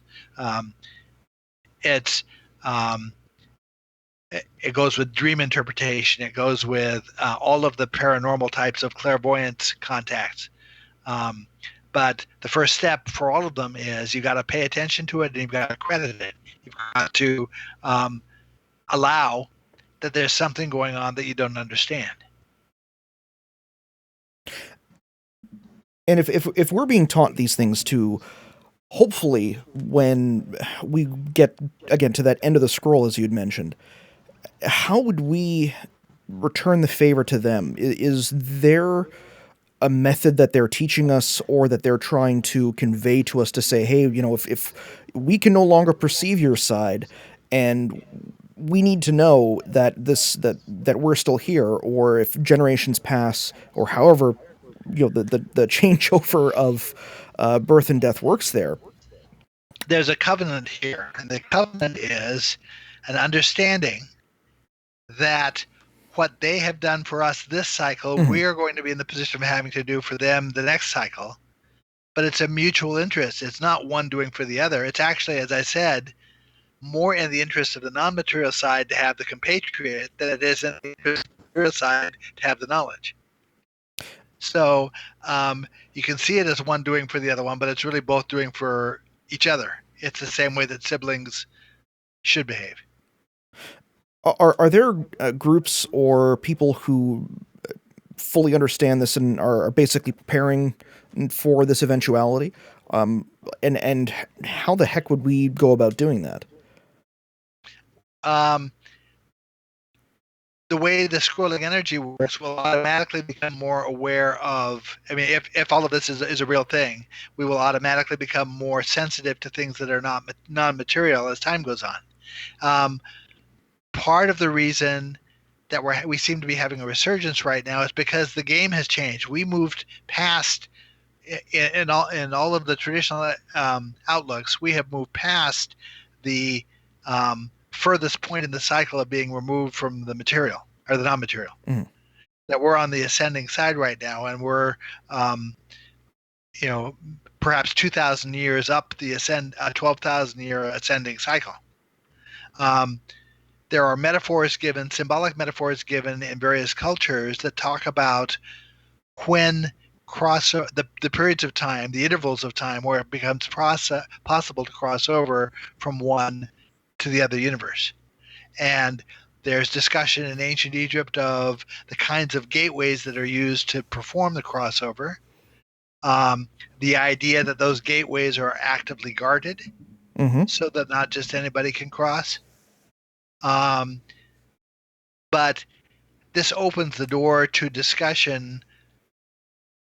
It's it goes with dream interpretation. It goes with all of the paranormal types of clairvoyance contacts. But the first step for all of them is you got to pay attention to it and you've got to credit it. You've got to allow that there's something going on that you don't understand. And if we're being taught these things too, hopefully when we get again to that end of the scroll, as you'd mentioned, how would we return the favor to them? Is there a method that they're teaching us or that they're trying to convey to us to say, hey, if we can no longer perceive your side and we need to know that that we're still here, or if generations pass, or however, the changeover of birth and death works there. There's a covenant here, and the covenant is an understanding that what they have done for us this cycle, we are going to be in the position of having to do for them the next cycle. But it's a mutual interest. It's not one doing for the other. It's actually, as I said, more in the interest of the non-material side to have the compatriot than it is in the interest of the material side to have the knowledge. So you can see it as one doing for the other one, but it's really both doing for each other. It's the same way that siblings should behave. Are there groups or people who fully understand this and are basically preparing for this eventuality? And how the heck would we go about doing that? The way the scrolling energy works will automatically become more aware of, I mean, if all of this is a real thing, we will automatically become more sensitive to things that are not non-material as time goes on. Part of the reason that we seem to be having a resurgence right now is because the game has changed. We moved past, in all of the traditional outlooks, we have moved past the furthest point in the cycle of being removed from the material or the non-material. That we're on the ascending side right now, and we're perhaps 2,000 years up the 12,000 year ascending cycle. There are metaphors given, symbolic metaphors given in various cultures that talk about when the periods of time, the intervals of time where it becomes possible to cross over from one to the other universe. And there's discussion in ancient Egypt of the kinds of gateways that are used to perform the crossover. The idea that those gateways are actively guarded so that not just anybody can cross. But this opens the door to discussion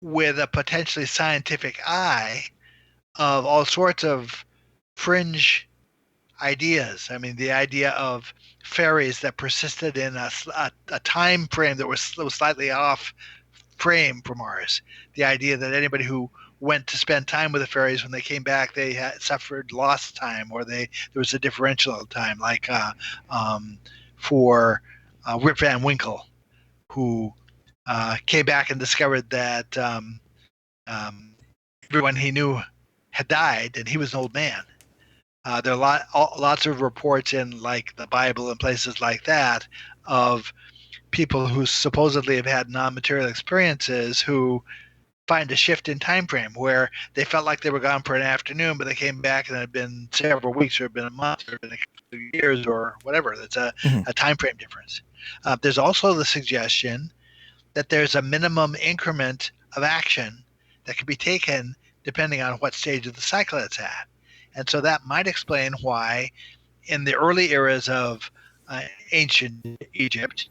with a potentially scientific eye of all sorts of fringe ideas. I mean, the idea of fairies that persisted in a time frame that was slightly off frame from ours. The idea that anybody who went to spend time with the fairies, when they came back, they had suffered lost time, or there was a differential time, like for Rip Van Winkle, who came back and discovered that everyone he knew had died, and he was an old man. There are lots of reports in like the Bible and places like that of people who supposedly have had non-material experiences who find a shift in time frame where they felt like they were gone for an afternoon, but they came back and it had been several weeks, or it had been a month, or it had been a couple of years, or whatever. That's a time frame difference. There's also the suggestion that there's a minimum increment of action that can be taken depending on what stage of the cycle it's at. And so that might explain why in the early eras of ancient Egypt,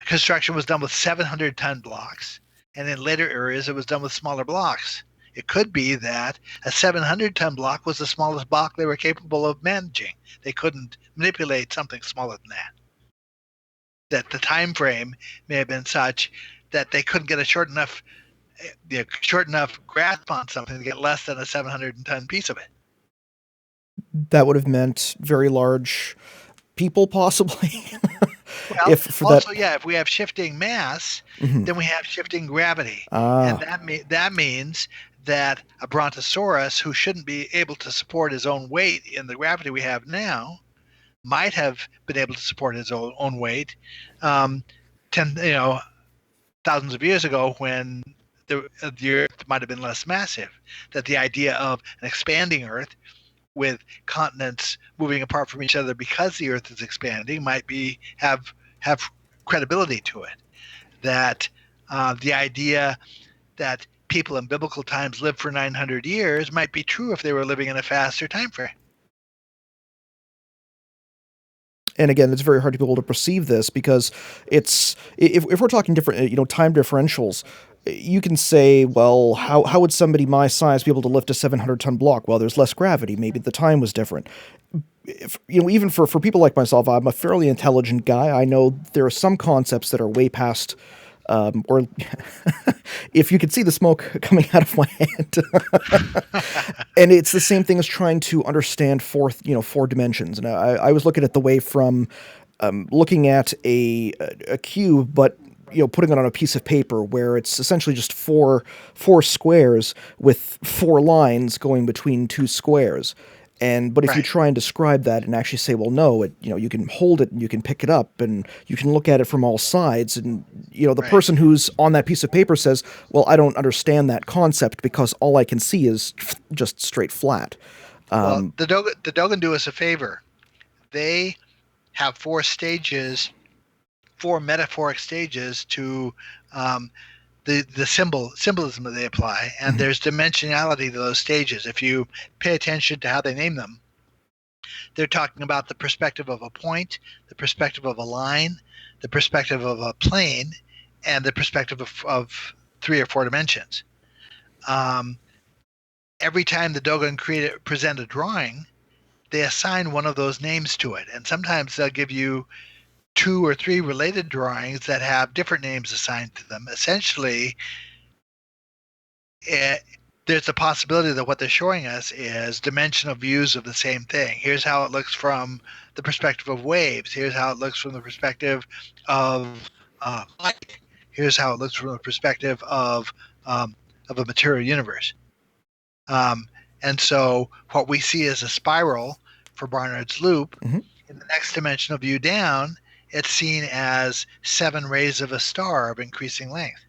construction was done with 700-ton blocks, and in later eras it was done with smaller blocks. It could be that a 700-ton block was the smallest block they were capable of managing. They couldn't manipulate something smaller than that. That the time frame may have been such that they couldn't get a short enough grasp on something to get less than a 700-ton piece of it. That would have meant very large people, possibly. Well, if we have shifting mass, then we have shifting gravity, and that means that a brontosaurus who shouldn't be able to support his own weight in the gravity we have now might have been able to support his own weight, thousands of years ago when the Earth might have been less massive. That the idea of an expanding Earth with continents moving apart from each other because the Earth is expanding might have credibility to it. That the idea that people in biblical times lived for 900 years might be true if they were living in a faster time frame. And again, it's very hard to be able to perceive this because it's if we're talking different time differentials, you can say, well, how would somebody my size be able to lift a 700-ton block? Well, there's less gravity. Maybe the time was different. Even for people like myself, I'm a fairly intelligent guy. I know there are some concepts that are way past, or if you could see the smoke coming out of my hand. And it's the same thing as trying to understand four dimensions. And I was looking at the way from looking at a cube, but putting it on a piece of paper where it's essentially just four squares with four lines going between two squares. But if you try and describe that and actually say, well, no, you can hold it and you can pick it up and you can look at it from all sides. And, the person who's on that piece of paper says, well, I don't understand that concept because all I can see is just straight flat. Well, the Dogon do us a favor. They have four metaphoric stages to the symbolism that they apply, and there's dimensionality to those stages. If you pay attention to how they name them, they're talking about the perspective of a point, the perspective of a line, the perspective of a plane, and the perspective of 3 or 4 dimensions. Every time the Dogon present a drawing, they assign one of those names to it, and sometimes they'll give you 2 or 3 related drawings that have different names assigned to them. Essentially, there's a possibility that what they're showing us is dimensional views of the same thing. Here's how it looks from the perspective of waves. Here's how it looks from the perspective of light. Here's how it looks from the perspective of a material universe. And so what we see as a spiral for Barnard's loop, in the next dimensional view down, it's seen as 7 rays of a star of increasing length.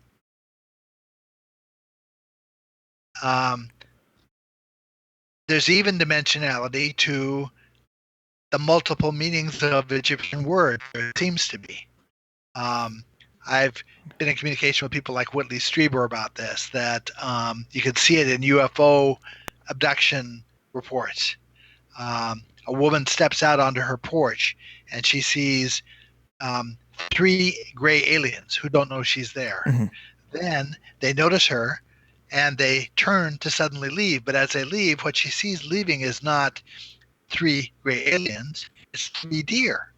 There's even dimensionality to the multiple meanings of Egyptian words. There seems to be. I've been in communication with people like Whitley Strieber about this, that you can see it in UFO abduction reports. A woman steps out onto her porch and she sees 3 gray aliens who don't know she's there. Then they notice her and they turn to suddenly leave. But as they leave, what she sees leaving is not 3 gray aliens, it's 3 deer.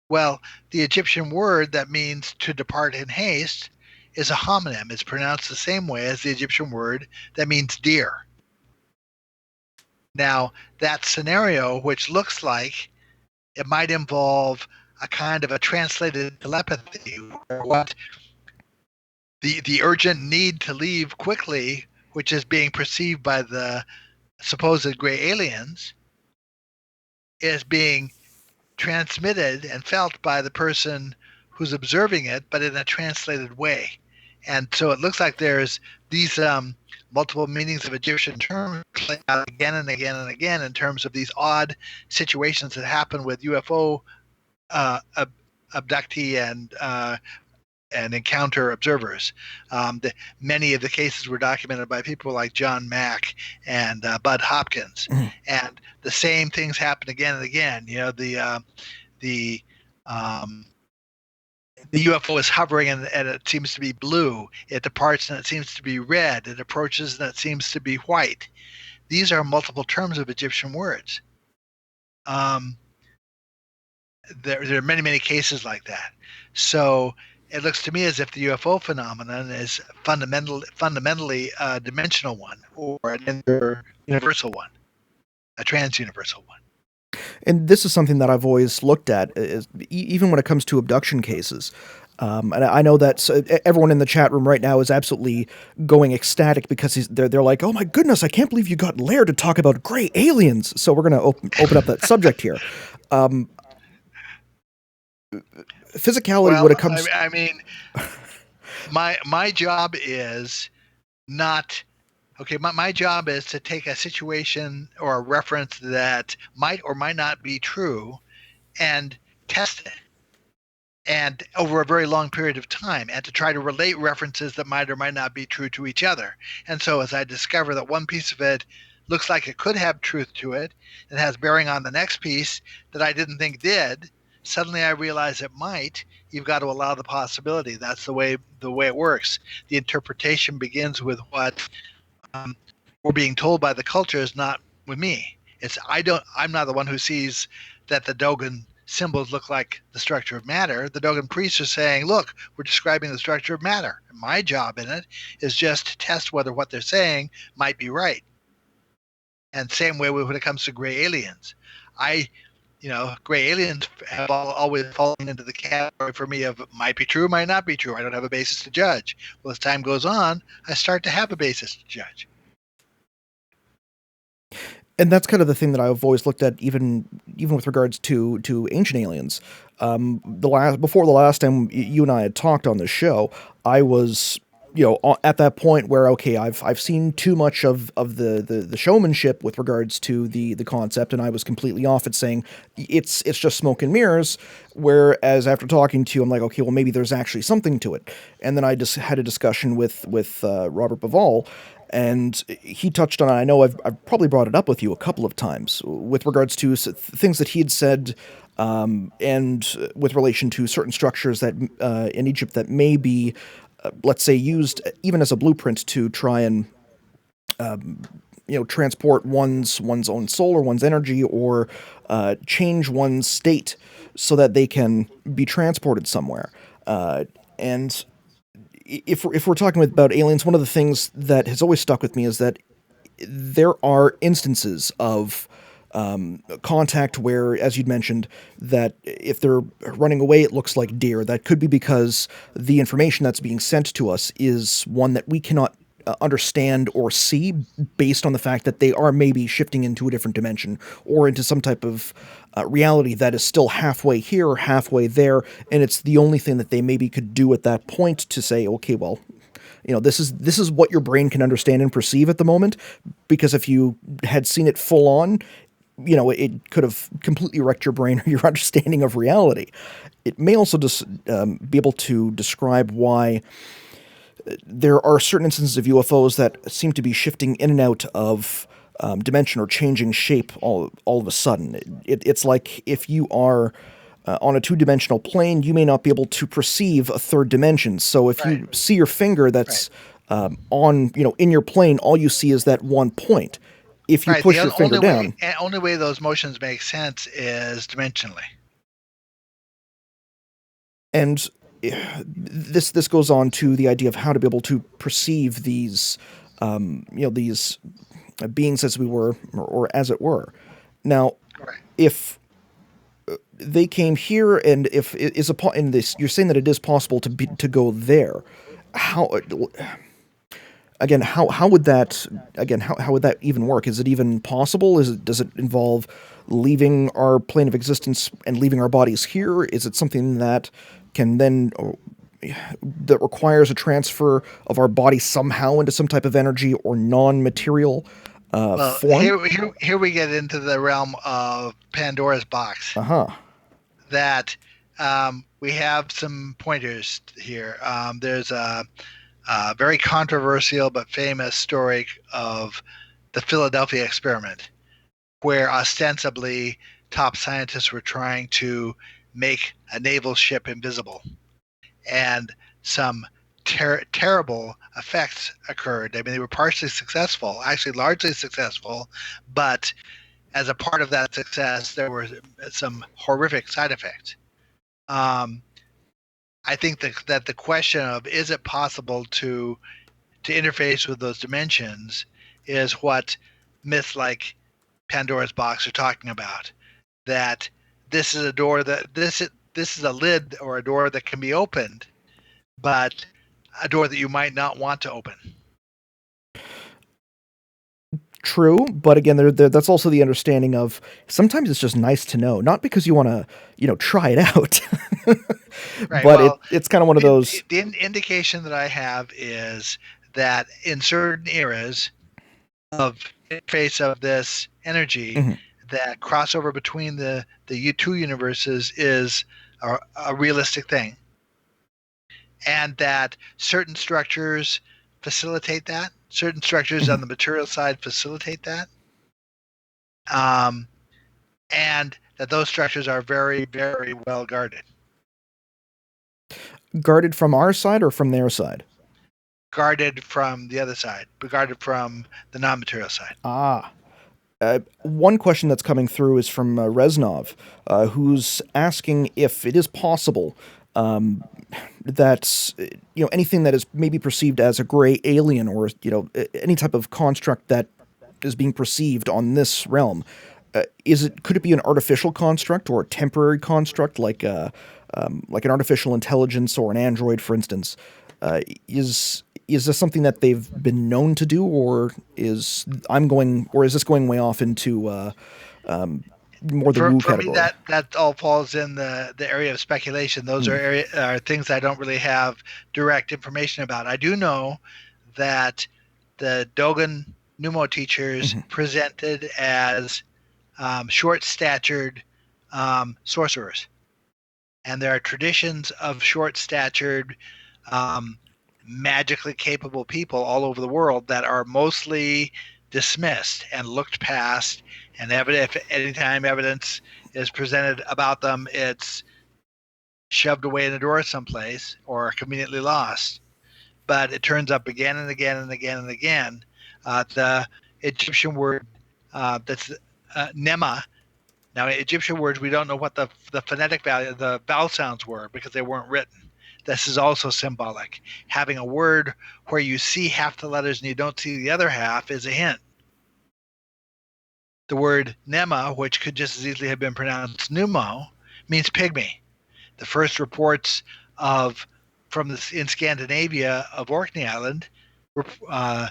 Well, the Egyptian word that means to depart in haste is a homonym. It's pronounced the same way as the Egyptian word that means deer. Now, that scenario, which looks like it might involve a kind of a translated telepathy, or what the urgent need to leave quickly, which is being perceived by the supposed gray aliens, is being transmitted and felt by the person who's observing it, but in a translated way. And so it looks like there's these multiple meanings of Egyptian terms playing out again and again and again in terms of these odd situations that happen with UFO abductee and encounter observers. Many of the cases were documented by people like John Mack and Bud Hopkins, and the same things happen again and again. The the UFO is hovering and it seems to be blue. It departs and it seems to be red. It approaches and it seems to be white. These are multiple terms of Egyptian words. Um, there are many, many cases like that. So it looks to me as if the UFO phenomenon is fundamentally a dimensional one or an universal one, a trans-universal one. And this is something that I've always looked at, even when it comes to abduction cases. And I know that everyone in the chat room right now is absolutely going ecstatic because they're like, oh my goodness, I can't believe you got Laird to talk about gray aliens. So we're going to open up that subject here. Physicality, well, when it comes... I mean, my job is not... Okay, my job is to take a situation or a reference that might or might not be true and test it, and over a very long period of time, and to try to relate references that might or might not be true to each other. And so as I discover that one piece of it looks like it could have truth to it, it has bearing on the next piece that I didn't think did, suddenly I realize it might. You've got to allow the possibility. That's the way it works. The interpretation begins with what we're being told by the culture is not with me. I'm not the one who sees that the Dogon symbols look like the structure of matter. The Dogon priests are saying, look, we're describing the structure of matter. And my job in it is just to test whether what they're saying might be right. And same way when it comes to gray aliens. Gray aliens have always fallen into the category for me of might be true, might not be true. I don't have a basis to judge. Well, as time goes on, I start to have a basis to judge. And that's kind of the thing that I've always looked at, even with regards to ancient aliens. Before the last time you and I had talked on the show, I was at that point where, okay, I've seen too much of the showmanship with regards to the concept, and I was completely off at saying it's just smoke and mirrors. Whereas after talking to you, I'm like, okay, well maybe there's actually something to it. And then I just had a discussion with Robert Bivall, and he touched on it. I know I've probably brought it up with you a couple of times with regards to things that he had said, and with relation to certain structures that in Egypt that may be, let's say, used even as a blueprint to try and transport one's own soul or one's energy, or change one's state so that they can be transported somewhere. And if we're talking about aliens, one of the things that has always stuck with me is that there are instances of contact where, as you'd mentioned, that if they're running away, it looks like deer. That could be because the information that's being sent to us is one that we cannot understand or see, based on the fact that they are maybe shifting into a different dimension or into some type of reality that is still halfway here or halfway there, and it's the only thing that they maybe could do at that point to say, okay, well, this is what your brain can understand and perceive at the moment, because if you had seen it full on, it could have completely wrecked your brain or your understanding of reality. It may also just be able to describe why there are certain instances of UFOs that seem to be shifting in and out of dimension or changing shape all of a sudden. It's like if you are on a two-dimensional plane, you may not be able to perceive a third dimension. So if you see your finger that's on, in your plane, all you see is that one point. If you push your finger down... The only way those motions make sense is dimensionally. And this goes on to the idea of how to be able to perceive these, these beings as we were, or as it were. Now, if they came here, and if it is in this, you're saying that it is possible to go there. How would that even work? Is it even possible? Does it involve leaving our plane of existence and leaving our bodies here? Is it something that can then that requires a transfer of our body somehow into some type of energy or non-material form? Here we get into the realm of Pandora's box. That we have some pointers here. There's a very controversial but famous story of the Philadelphia experiment, where ostensibly top scientists were trying to make a naval ship invisible. and some terrible effects occurred. I mean, they were partially successful, actually largely successful, but as a part of that success, there were some horrific side effects. I think that the question of is it possible to interface with those dimensions is what myths like Pandora's box are talking about. That this is a door that this is a lid or a door that can be opened, but a door that you might not want to open. True, but again, that's also the understanding of sometimes it's just nice to know, not because you want to, try it out, Right. but Well, it's kind of one of those. the indication that I have is that in certain eras of interface of this energy, Mhm. that crossover between the two universes is a realistic thing, and that certain structures facilitate that. Certain structures on Mhm. the material side facilitate that, um, and that those structures are very, very well guarded. Guarded from our side or from their side? Guarded from the other side, but guarded from the non-material side. Ah. One question that's coming through is from Reznov, who's asking if it is possible that anything that is maybe perceived as a gray alien or any type of construct that is being perceived on this realm, could it be an artificial construct or a temporary construct like an artificial intelligence or an android, for instance? Is this something that they've been known to do, or is this going way off into more the woo For me, category? that all falls in the area of speculation. Those Mm. are things I don't really have direct information about. I do know that the Dogon Nommo teachers Hmm. presented as short-statured sorcerers, and there are traditions of short-statured, um, magically capable people all over the world that are mostly dismissed and looked past. And if anytime evidence is presented about them, it's shoved away in a drawer someplace or conveniently lost. But it turns up again and again and again and again. The Egyptian word that's nema. Now, Egyptian words, we don't know what the phonetic value, the vowel sounds were because they weren't written. This is also symbolic. Having a word where you see half the letters and you don't see the other half is a hint. The word nema, which could just as easily have been pronounced Nummo, means pygmy. The first reports of in Scandinavia of Orkney Island uh,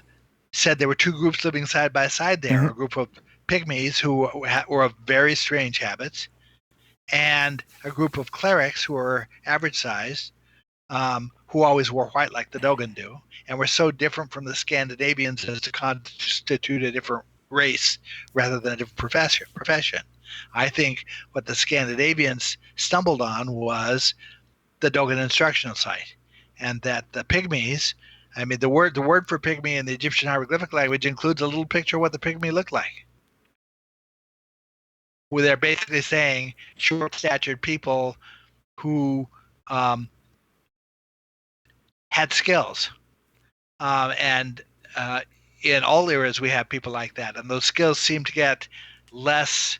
said there were two groups living side by side there, Hmm. a group of pygmies who were of very strange habits, and a group of clerics who were average sized, who always wore white like the Dogon do, and were so different from the Scandinavians as to constitute a different race rather than a different profession. I think what the Scandinavians stumbled on was the Dogon instructional site, and that the pygmies. I mean, the word for pygmy in the Egyptian hieroglyphic language includes a little picture of what the pygmy looked like, where they're basically saying short-statured people who um, had skills. And in all eras, we have people like that. And those skills seem to get less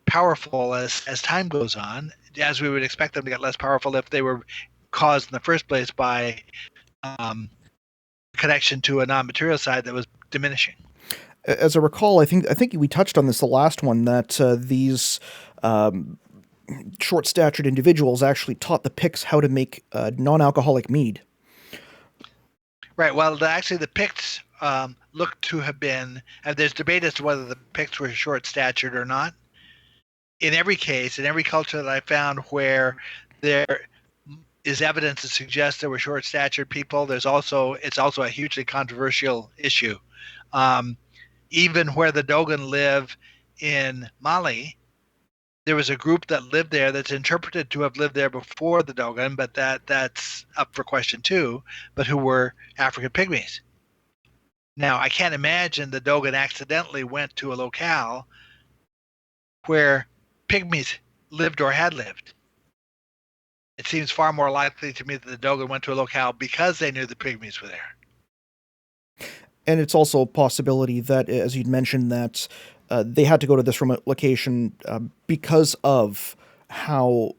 powerful as time goes on, as we would expect them to get less powerful if they were caused in the first place by um, connection to a non-material side that was diminishing. As I recall, I think we touched on this the last one that these um, short-statured individuals actually taught the Picts how to make non-alcoholic mead. Right. Well, actually, the Picts look to have been, and there's debate as to whether the Picts were short-statured or not. In every case, in every culture that I found where there is evidence to suggest there were short-statured people, it's also a hugely controversial issue. Um, Even where the Dogon live in Mali, there was a group that lived there that's interpreted to have lived there before the Dogon, but that's up for question too. But who were African pygmies? Now, I can't imagine the Dogon accidentally went to a locale where pygmies lived or had lived. It seems far more likely to me that the Dogon went to a locale because they knew the pygmies were there. And it's also a possibility that, as you'd mentioned, that they had to go to this remote location because of how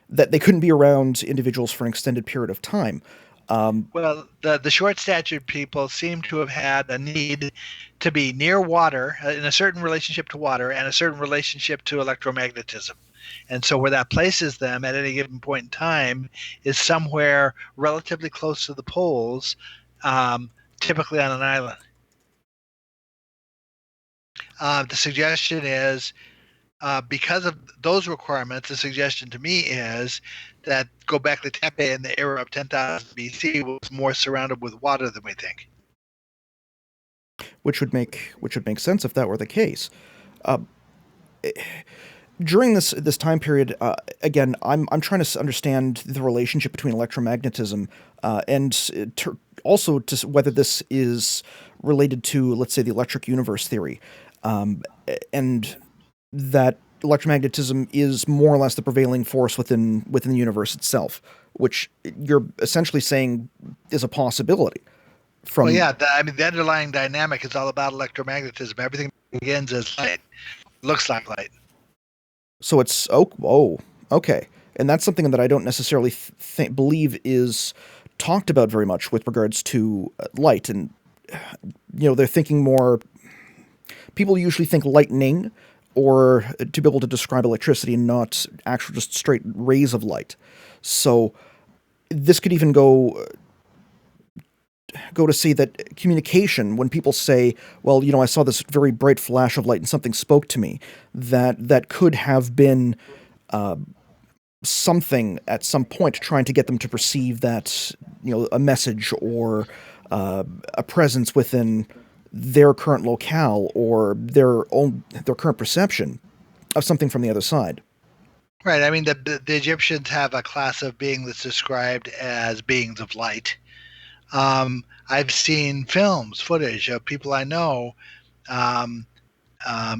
that they couldn't be around individuals for an extended period of time. Well, the short-statured people seem to have had a need to be near water, in a certain relationship to water, and a certain relationship to electromagnetism. And so, where that places them at any given point in time is somewhere relatively close to the poles, typically on an island. The suggestion is because of those requirements, the suggestion to me is that Göbekli Tepe in the era of 10,000 BC was more surrounded with water than we think. Which would make sense if that were the case. Uh, During this time period, again, I'm trying to understand the relationship between electromagnetism and also to whether this is related to, let's say, the electric universe theory, and that electromagnetism is more or less the prevailing force within the universe itself, which you're essentially saying is a possibility. Well, From yeah, the underlying dynamic is all about electromagnetism. Everything begins as light, looks like light. So it's okay, and that's something that I don't necessarily believe is talked about very much with regards to light, and they're thinking more. People usually think lightning, or to be able to describe electricity, not actual just straight rays of light. So this could even go to say that communication, when people say, well, I saw this very bright flash of light and something spoke to me, that could have been something at some point trying to get them to perceive that, a message or a presence within their current locale or their current perception of something from the other side. Right. I mean, the Egyptians have a class of being that's described as beings of light. I've seen footage of people I know um,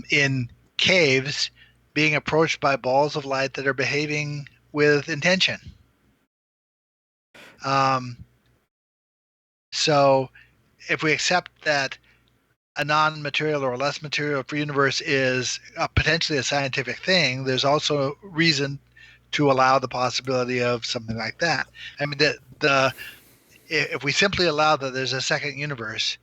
in caves being approached by balls of light that are behaving with intention. Um, so, if we accept that a non-material or less material universe is potentially a scientific thing, there's also reason to allow the possibility of something like that. I mean, if we simply allow that there's a second universe,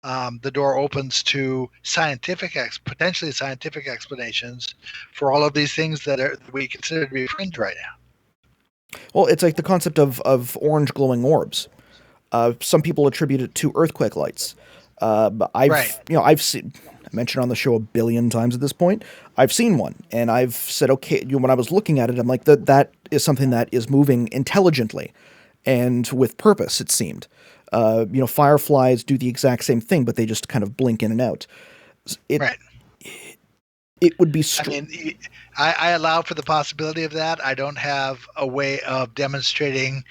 the door opens to potentially scientific explanations for all of these things that we consider to be fringe right now. Well, it's like the concept of orange glowing orbs. Some people attribute it to earthquake lights. Right. I've seen, I mentioned on the show a billion times at this point. I've seen one, and I've said, okay, when I was looking at it, I'm like, that is something that is moving intelligently and with purpose, it seemed. Fireflies do the exact same thing, but they just kind of blink in and out. It Right. it would be. I mean, I allow for the possibility of that. I don't have a way of demonstrating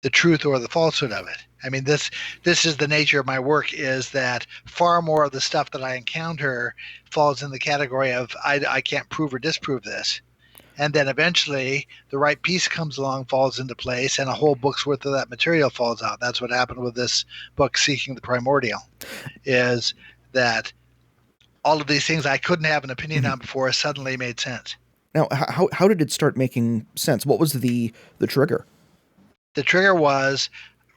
the truth or the falsehood of it. I mean, this is the nature of my work, is that far more of the stuff that I encounter falls in the category of I can't prove or disprove this. And then eventually the right piece comes along, falls into place, and a whole book's worth of that material falls out. That's what happened with this book, Seeking the Primordial, is that all of these things I couldn't have an opinion on before suddenly made sense. Now, how did it start making sense? What was the trigger? The trigger was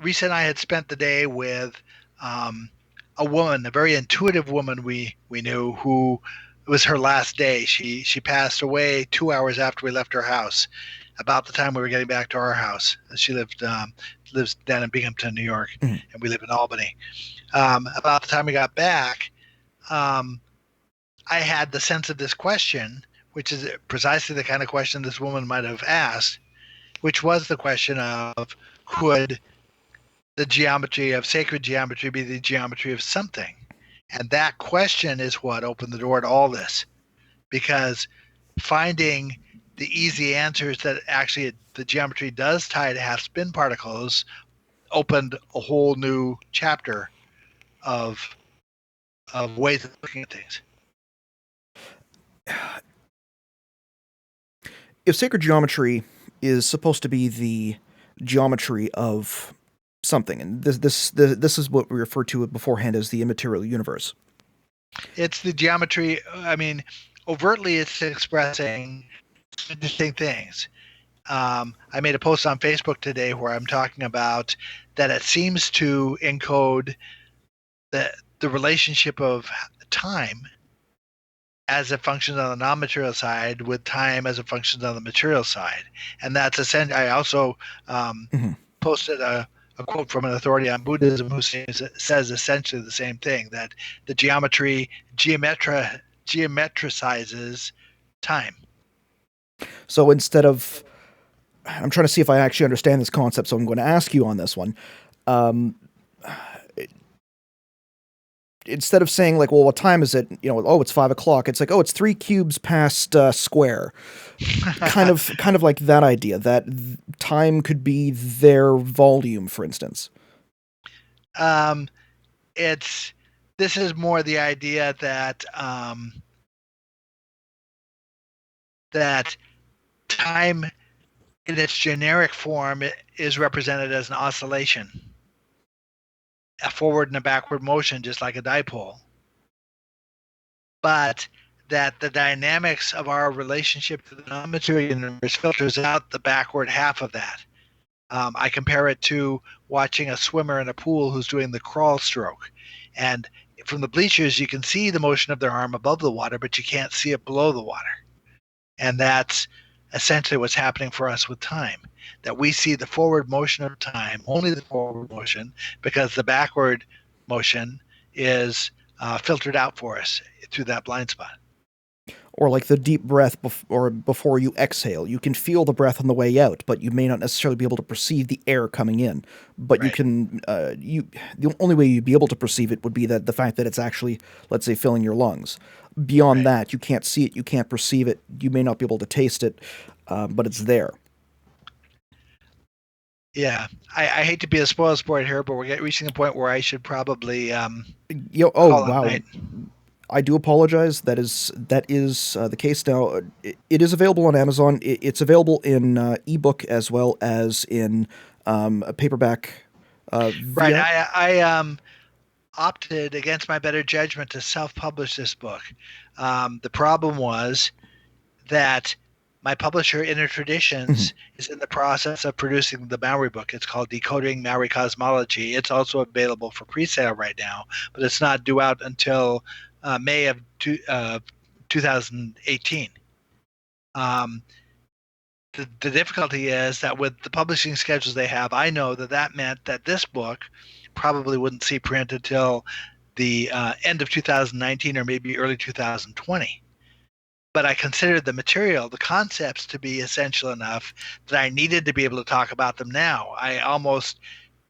Risa and I had spent the day with um, a woman, a very intuitive woman we knew, who it was her last day. She passed away 2 hours after we left her house, about the time we were getting back to our house. She lives down in Binghamton, New York, Mhm. and we live in Albany. About the time we got back, um, I had the sense of this question, which is precisely the kind of question this woman might have asked, which was the question of, could the geometry of sacred geometry be the geometry of something? And that question is what opened the door to all this, because finding the easy answers that actually the geometry does tie to half spin particles opened a whole new chapter of ways of looking at things. If sacred geometry is supposed to be the geometry of something, and this is what we referred to beforehand as the immaterial universe. It's the geometry. I mean, overtly, it's expressing interesting things. I made a post on Facebook today where I'm talking about that it seems to encode the relationship of time as it functions on the non-material side with time as it functions on the material side. And that's essentially, I also posted a quote from an authority on Buddhism who says essentially the same thing, that the geometry geometricizes time. So instead of, I'm trying to see if I actually understand this concept, so I'm going to ask you on this one. Instead of saying like, well, what time is it? You know, oh, it's 5 o'clock. It's like, oh, it's 3 cubes past square. kind of like that idea that time could be their volume, for instance. This is more the idea that that time in its generic form is represented as an oscillation, a forward and a backward motion, just like a dipole. But that the dynamics of our relationship to the non-material universe filters out the backward half of that. I compare it to watching a swimmer in a pool who's doing the crawl stroke. And from the bleachers, you can see the motion of their arm above the water, but you can't see it below the water. And that's essentially what's happening for us with time, that we see the forward motion of time, only the forward motion, because the backward motion is filtered out for us through that blind spot. Or like the deep breath before you exhale. You can feel the breath on the way out, but you may not necessarily be able to perceive the air coming in. But right. You can, the only way you'd be able to perceive it would be that the fact that it's actually, let's say, filling your lungs. Beyond right. that, you can't see it, you can't perceive it, you may not be able to taste it, but it's there. Yeah, I hate to be a spoil sport here, but we're reaching the point where I should probably wow. I do apologize. That is the case now. It is available on Amazon. It's available in ebook as well as in a paperback. Right. I opted against my better judgment to self-publish this book. The problem was that my publisher, Inner Traditions, is in the process of producing the Maori book. It's called Decoding Maori Cosmology. It's also available for pre-sale right now, but it's not due out until May of 2018. The difficulty is that with the publishing schedules they have, I know that meant that this book probably wouldn't see print until the end of 2019 or maybe early 2020. But I considered the material, the concepts, to be essential enough that I needed to be able to talk about them now. I almost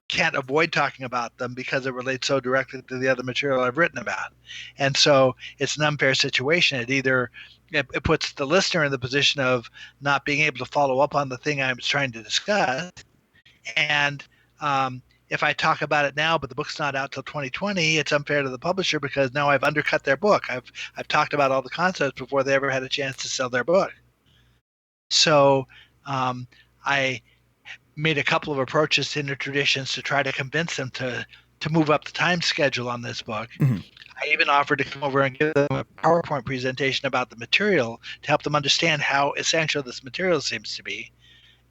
can't avoid talking about them because it relates so directly to the other material I've written about. And so it's an unfair situation. It puts the listener in the position of not being able to follow up on the thing I'm trying to discuss. And if I talk about it now, but the book's not out till 2020, it's unfair to the publisher because now I've undercut their book. I've talked about all the concepts before they ever had a chance to sell their book. So I made a couple of approaches to Inner Traditions to try to convince them to move up the time schedule on this book. I even offered to come over and give them a PowerPoint presentation about the material to help them understand how essential this material seems to be.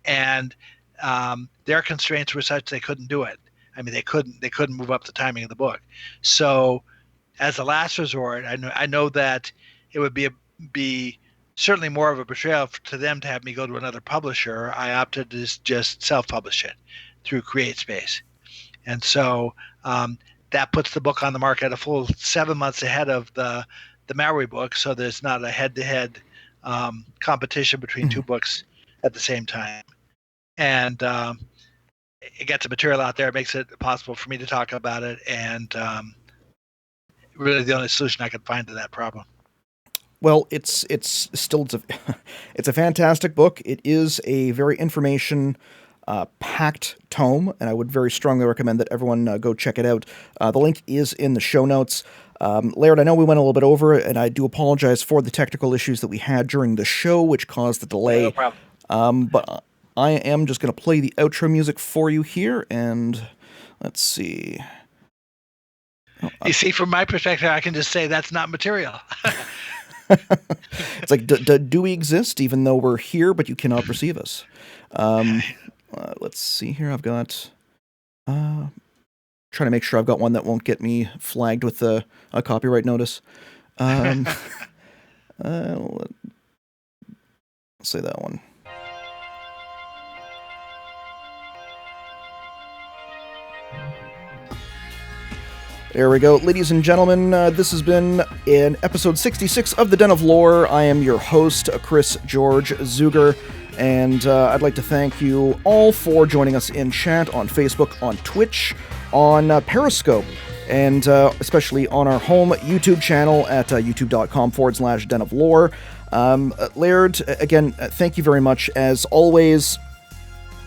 And their constraints were such they couldn't do it. I mean, they couldn't move up the timing of the book. So as a last resort, I know that it would be certainly more of a betrayal to them to have me go to another publisher. I opted to just self-publish it through CreateSpace. And so that puts the book on the market a full 7 months ahead of the Maori book, so there's not a head-to-head competition between two books at the same time. And it gets the material out there. It makes it possible for me to talk about it, and really the only solution I could find to that problem. Well, it's a fantastic book. It is a very information packed tome, and I would very strongly recommend that everyone go check it out. The link is in the show notes. Laird, I know we went a little bit over, and I do apologize for the technical issues that we had during the show, which caused the delay. No problem. But I am just going to play the outro music for you here, and let's see. You see, from my perspective, I can just say that's not material. It's like, do we exist even though we're here, but you cannot perceive us? Let's see here. I've got... trying to make sure I've got one that won't get me flagged with a copyright notice. Let's say that one. There we go. Ladies and gentlemen, this has been in episode 66 of The Den of Lore. I am your host, Chris George Zuger, and I'd like to thank you all for joining us in chat on Facebook, on Twitch, on Periscope, and especially on our home YouTube channel at youtube.com/Den of Lore. Laird, again, thank you very much. As always,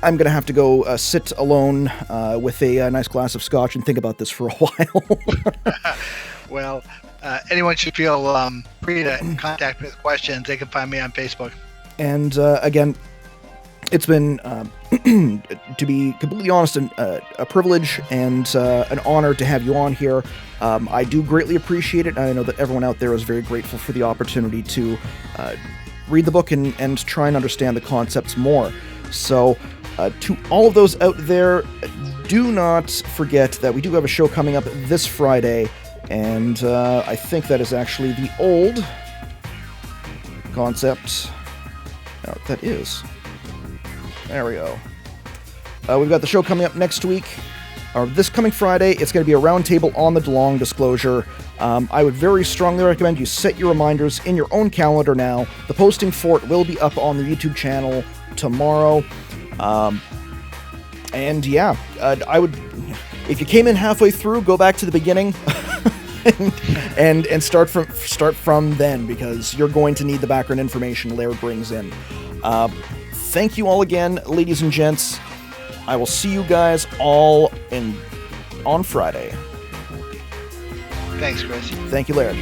I'm going to have to go sit alone with a nice glass of scotch and think about this for a while. Well, anyone should feel free to contact me with questions. They can find me on Facebook. And again, it's been, to be completely honest, a privilege and an honor to have you on here. I do greatly appreciate it. I know that everyone out there is very grateful for the opportunity to read the book and try and understand the concepts more. So, to all of those out there, do not forget that we do have a show coming up this Friday, and I think that is actually the old concept. No, that is. There we go. We've got the show coming up next week, or this coming Friday. It's going to be a roundtable on the DeLong disclosure. I would very strongly recommend you set your reminders in your own calendar now. The posting for it will be up on the YouTube channel tomorrow. And yeah, I would, if you came in halfway through, go back to the beginning and start from then, because you're going to need the background information Laird brings in. Thank you all again, ladies and gents. I will see you guys all on Friday. Thanks, Chris. Thank you, Laird.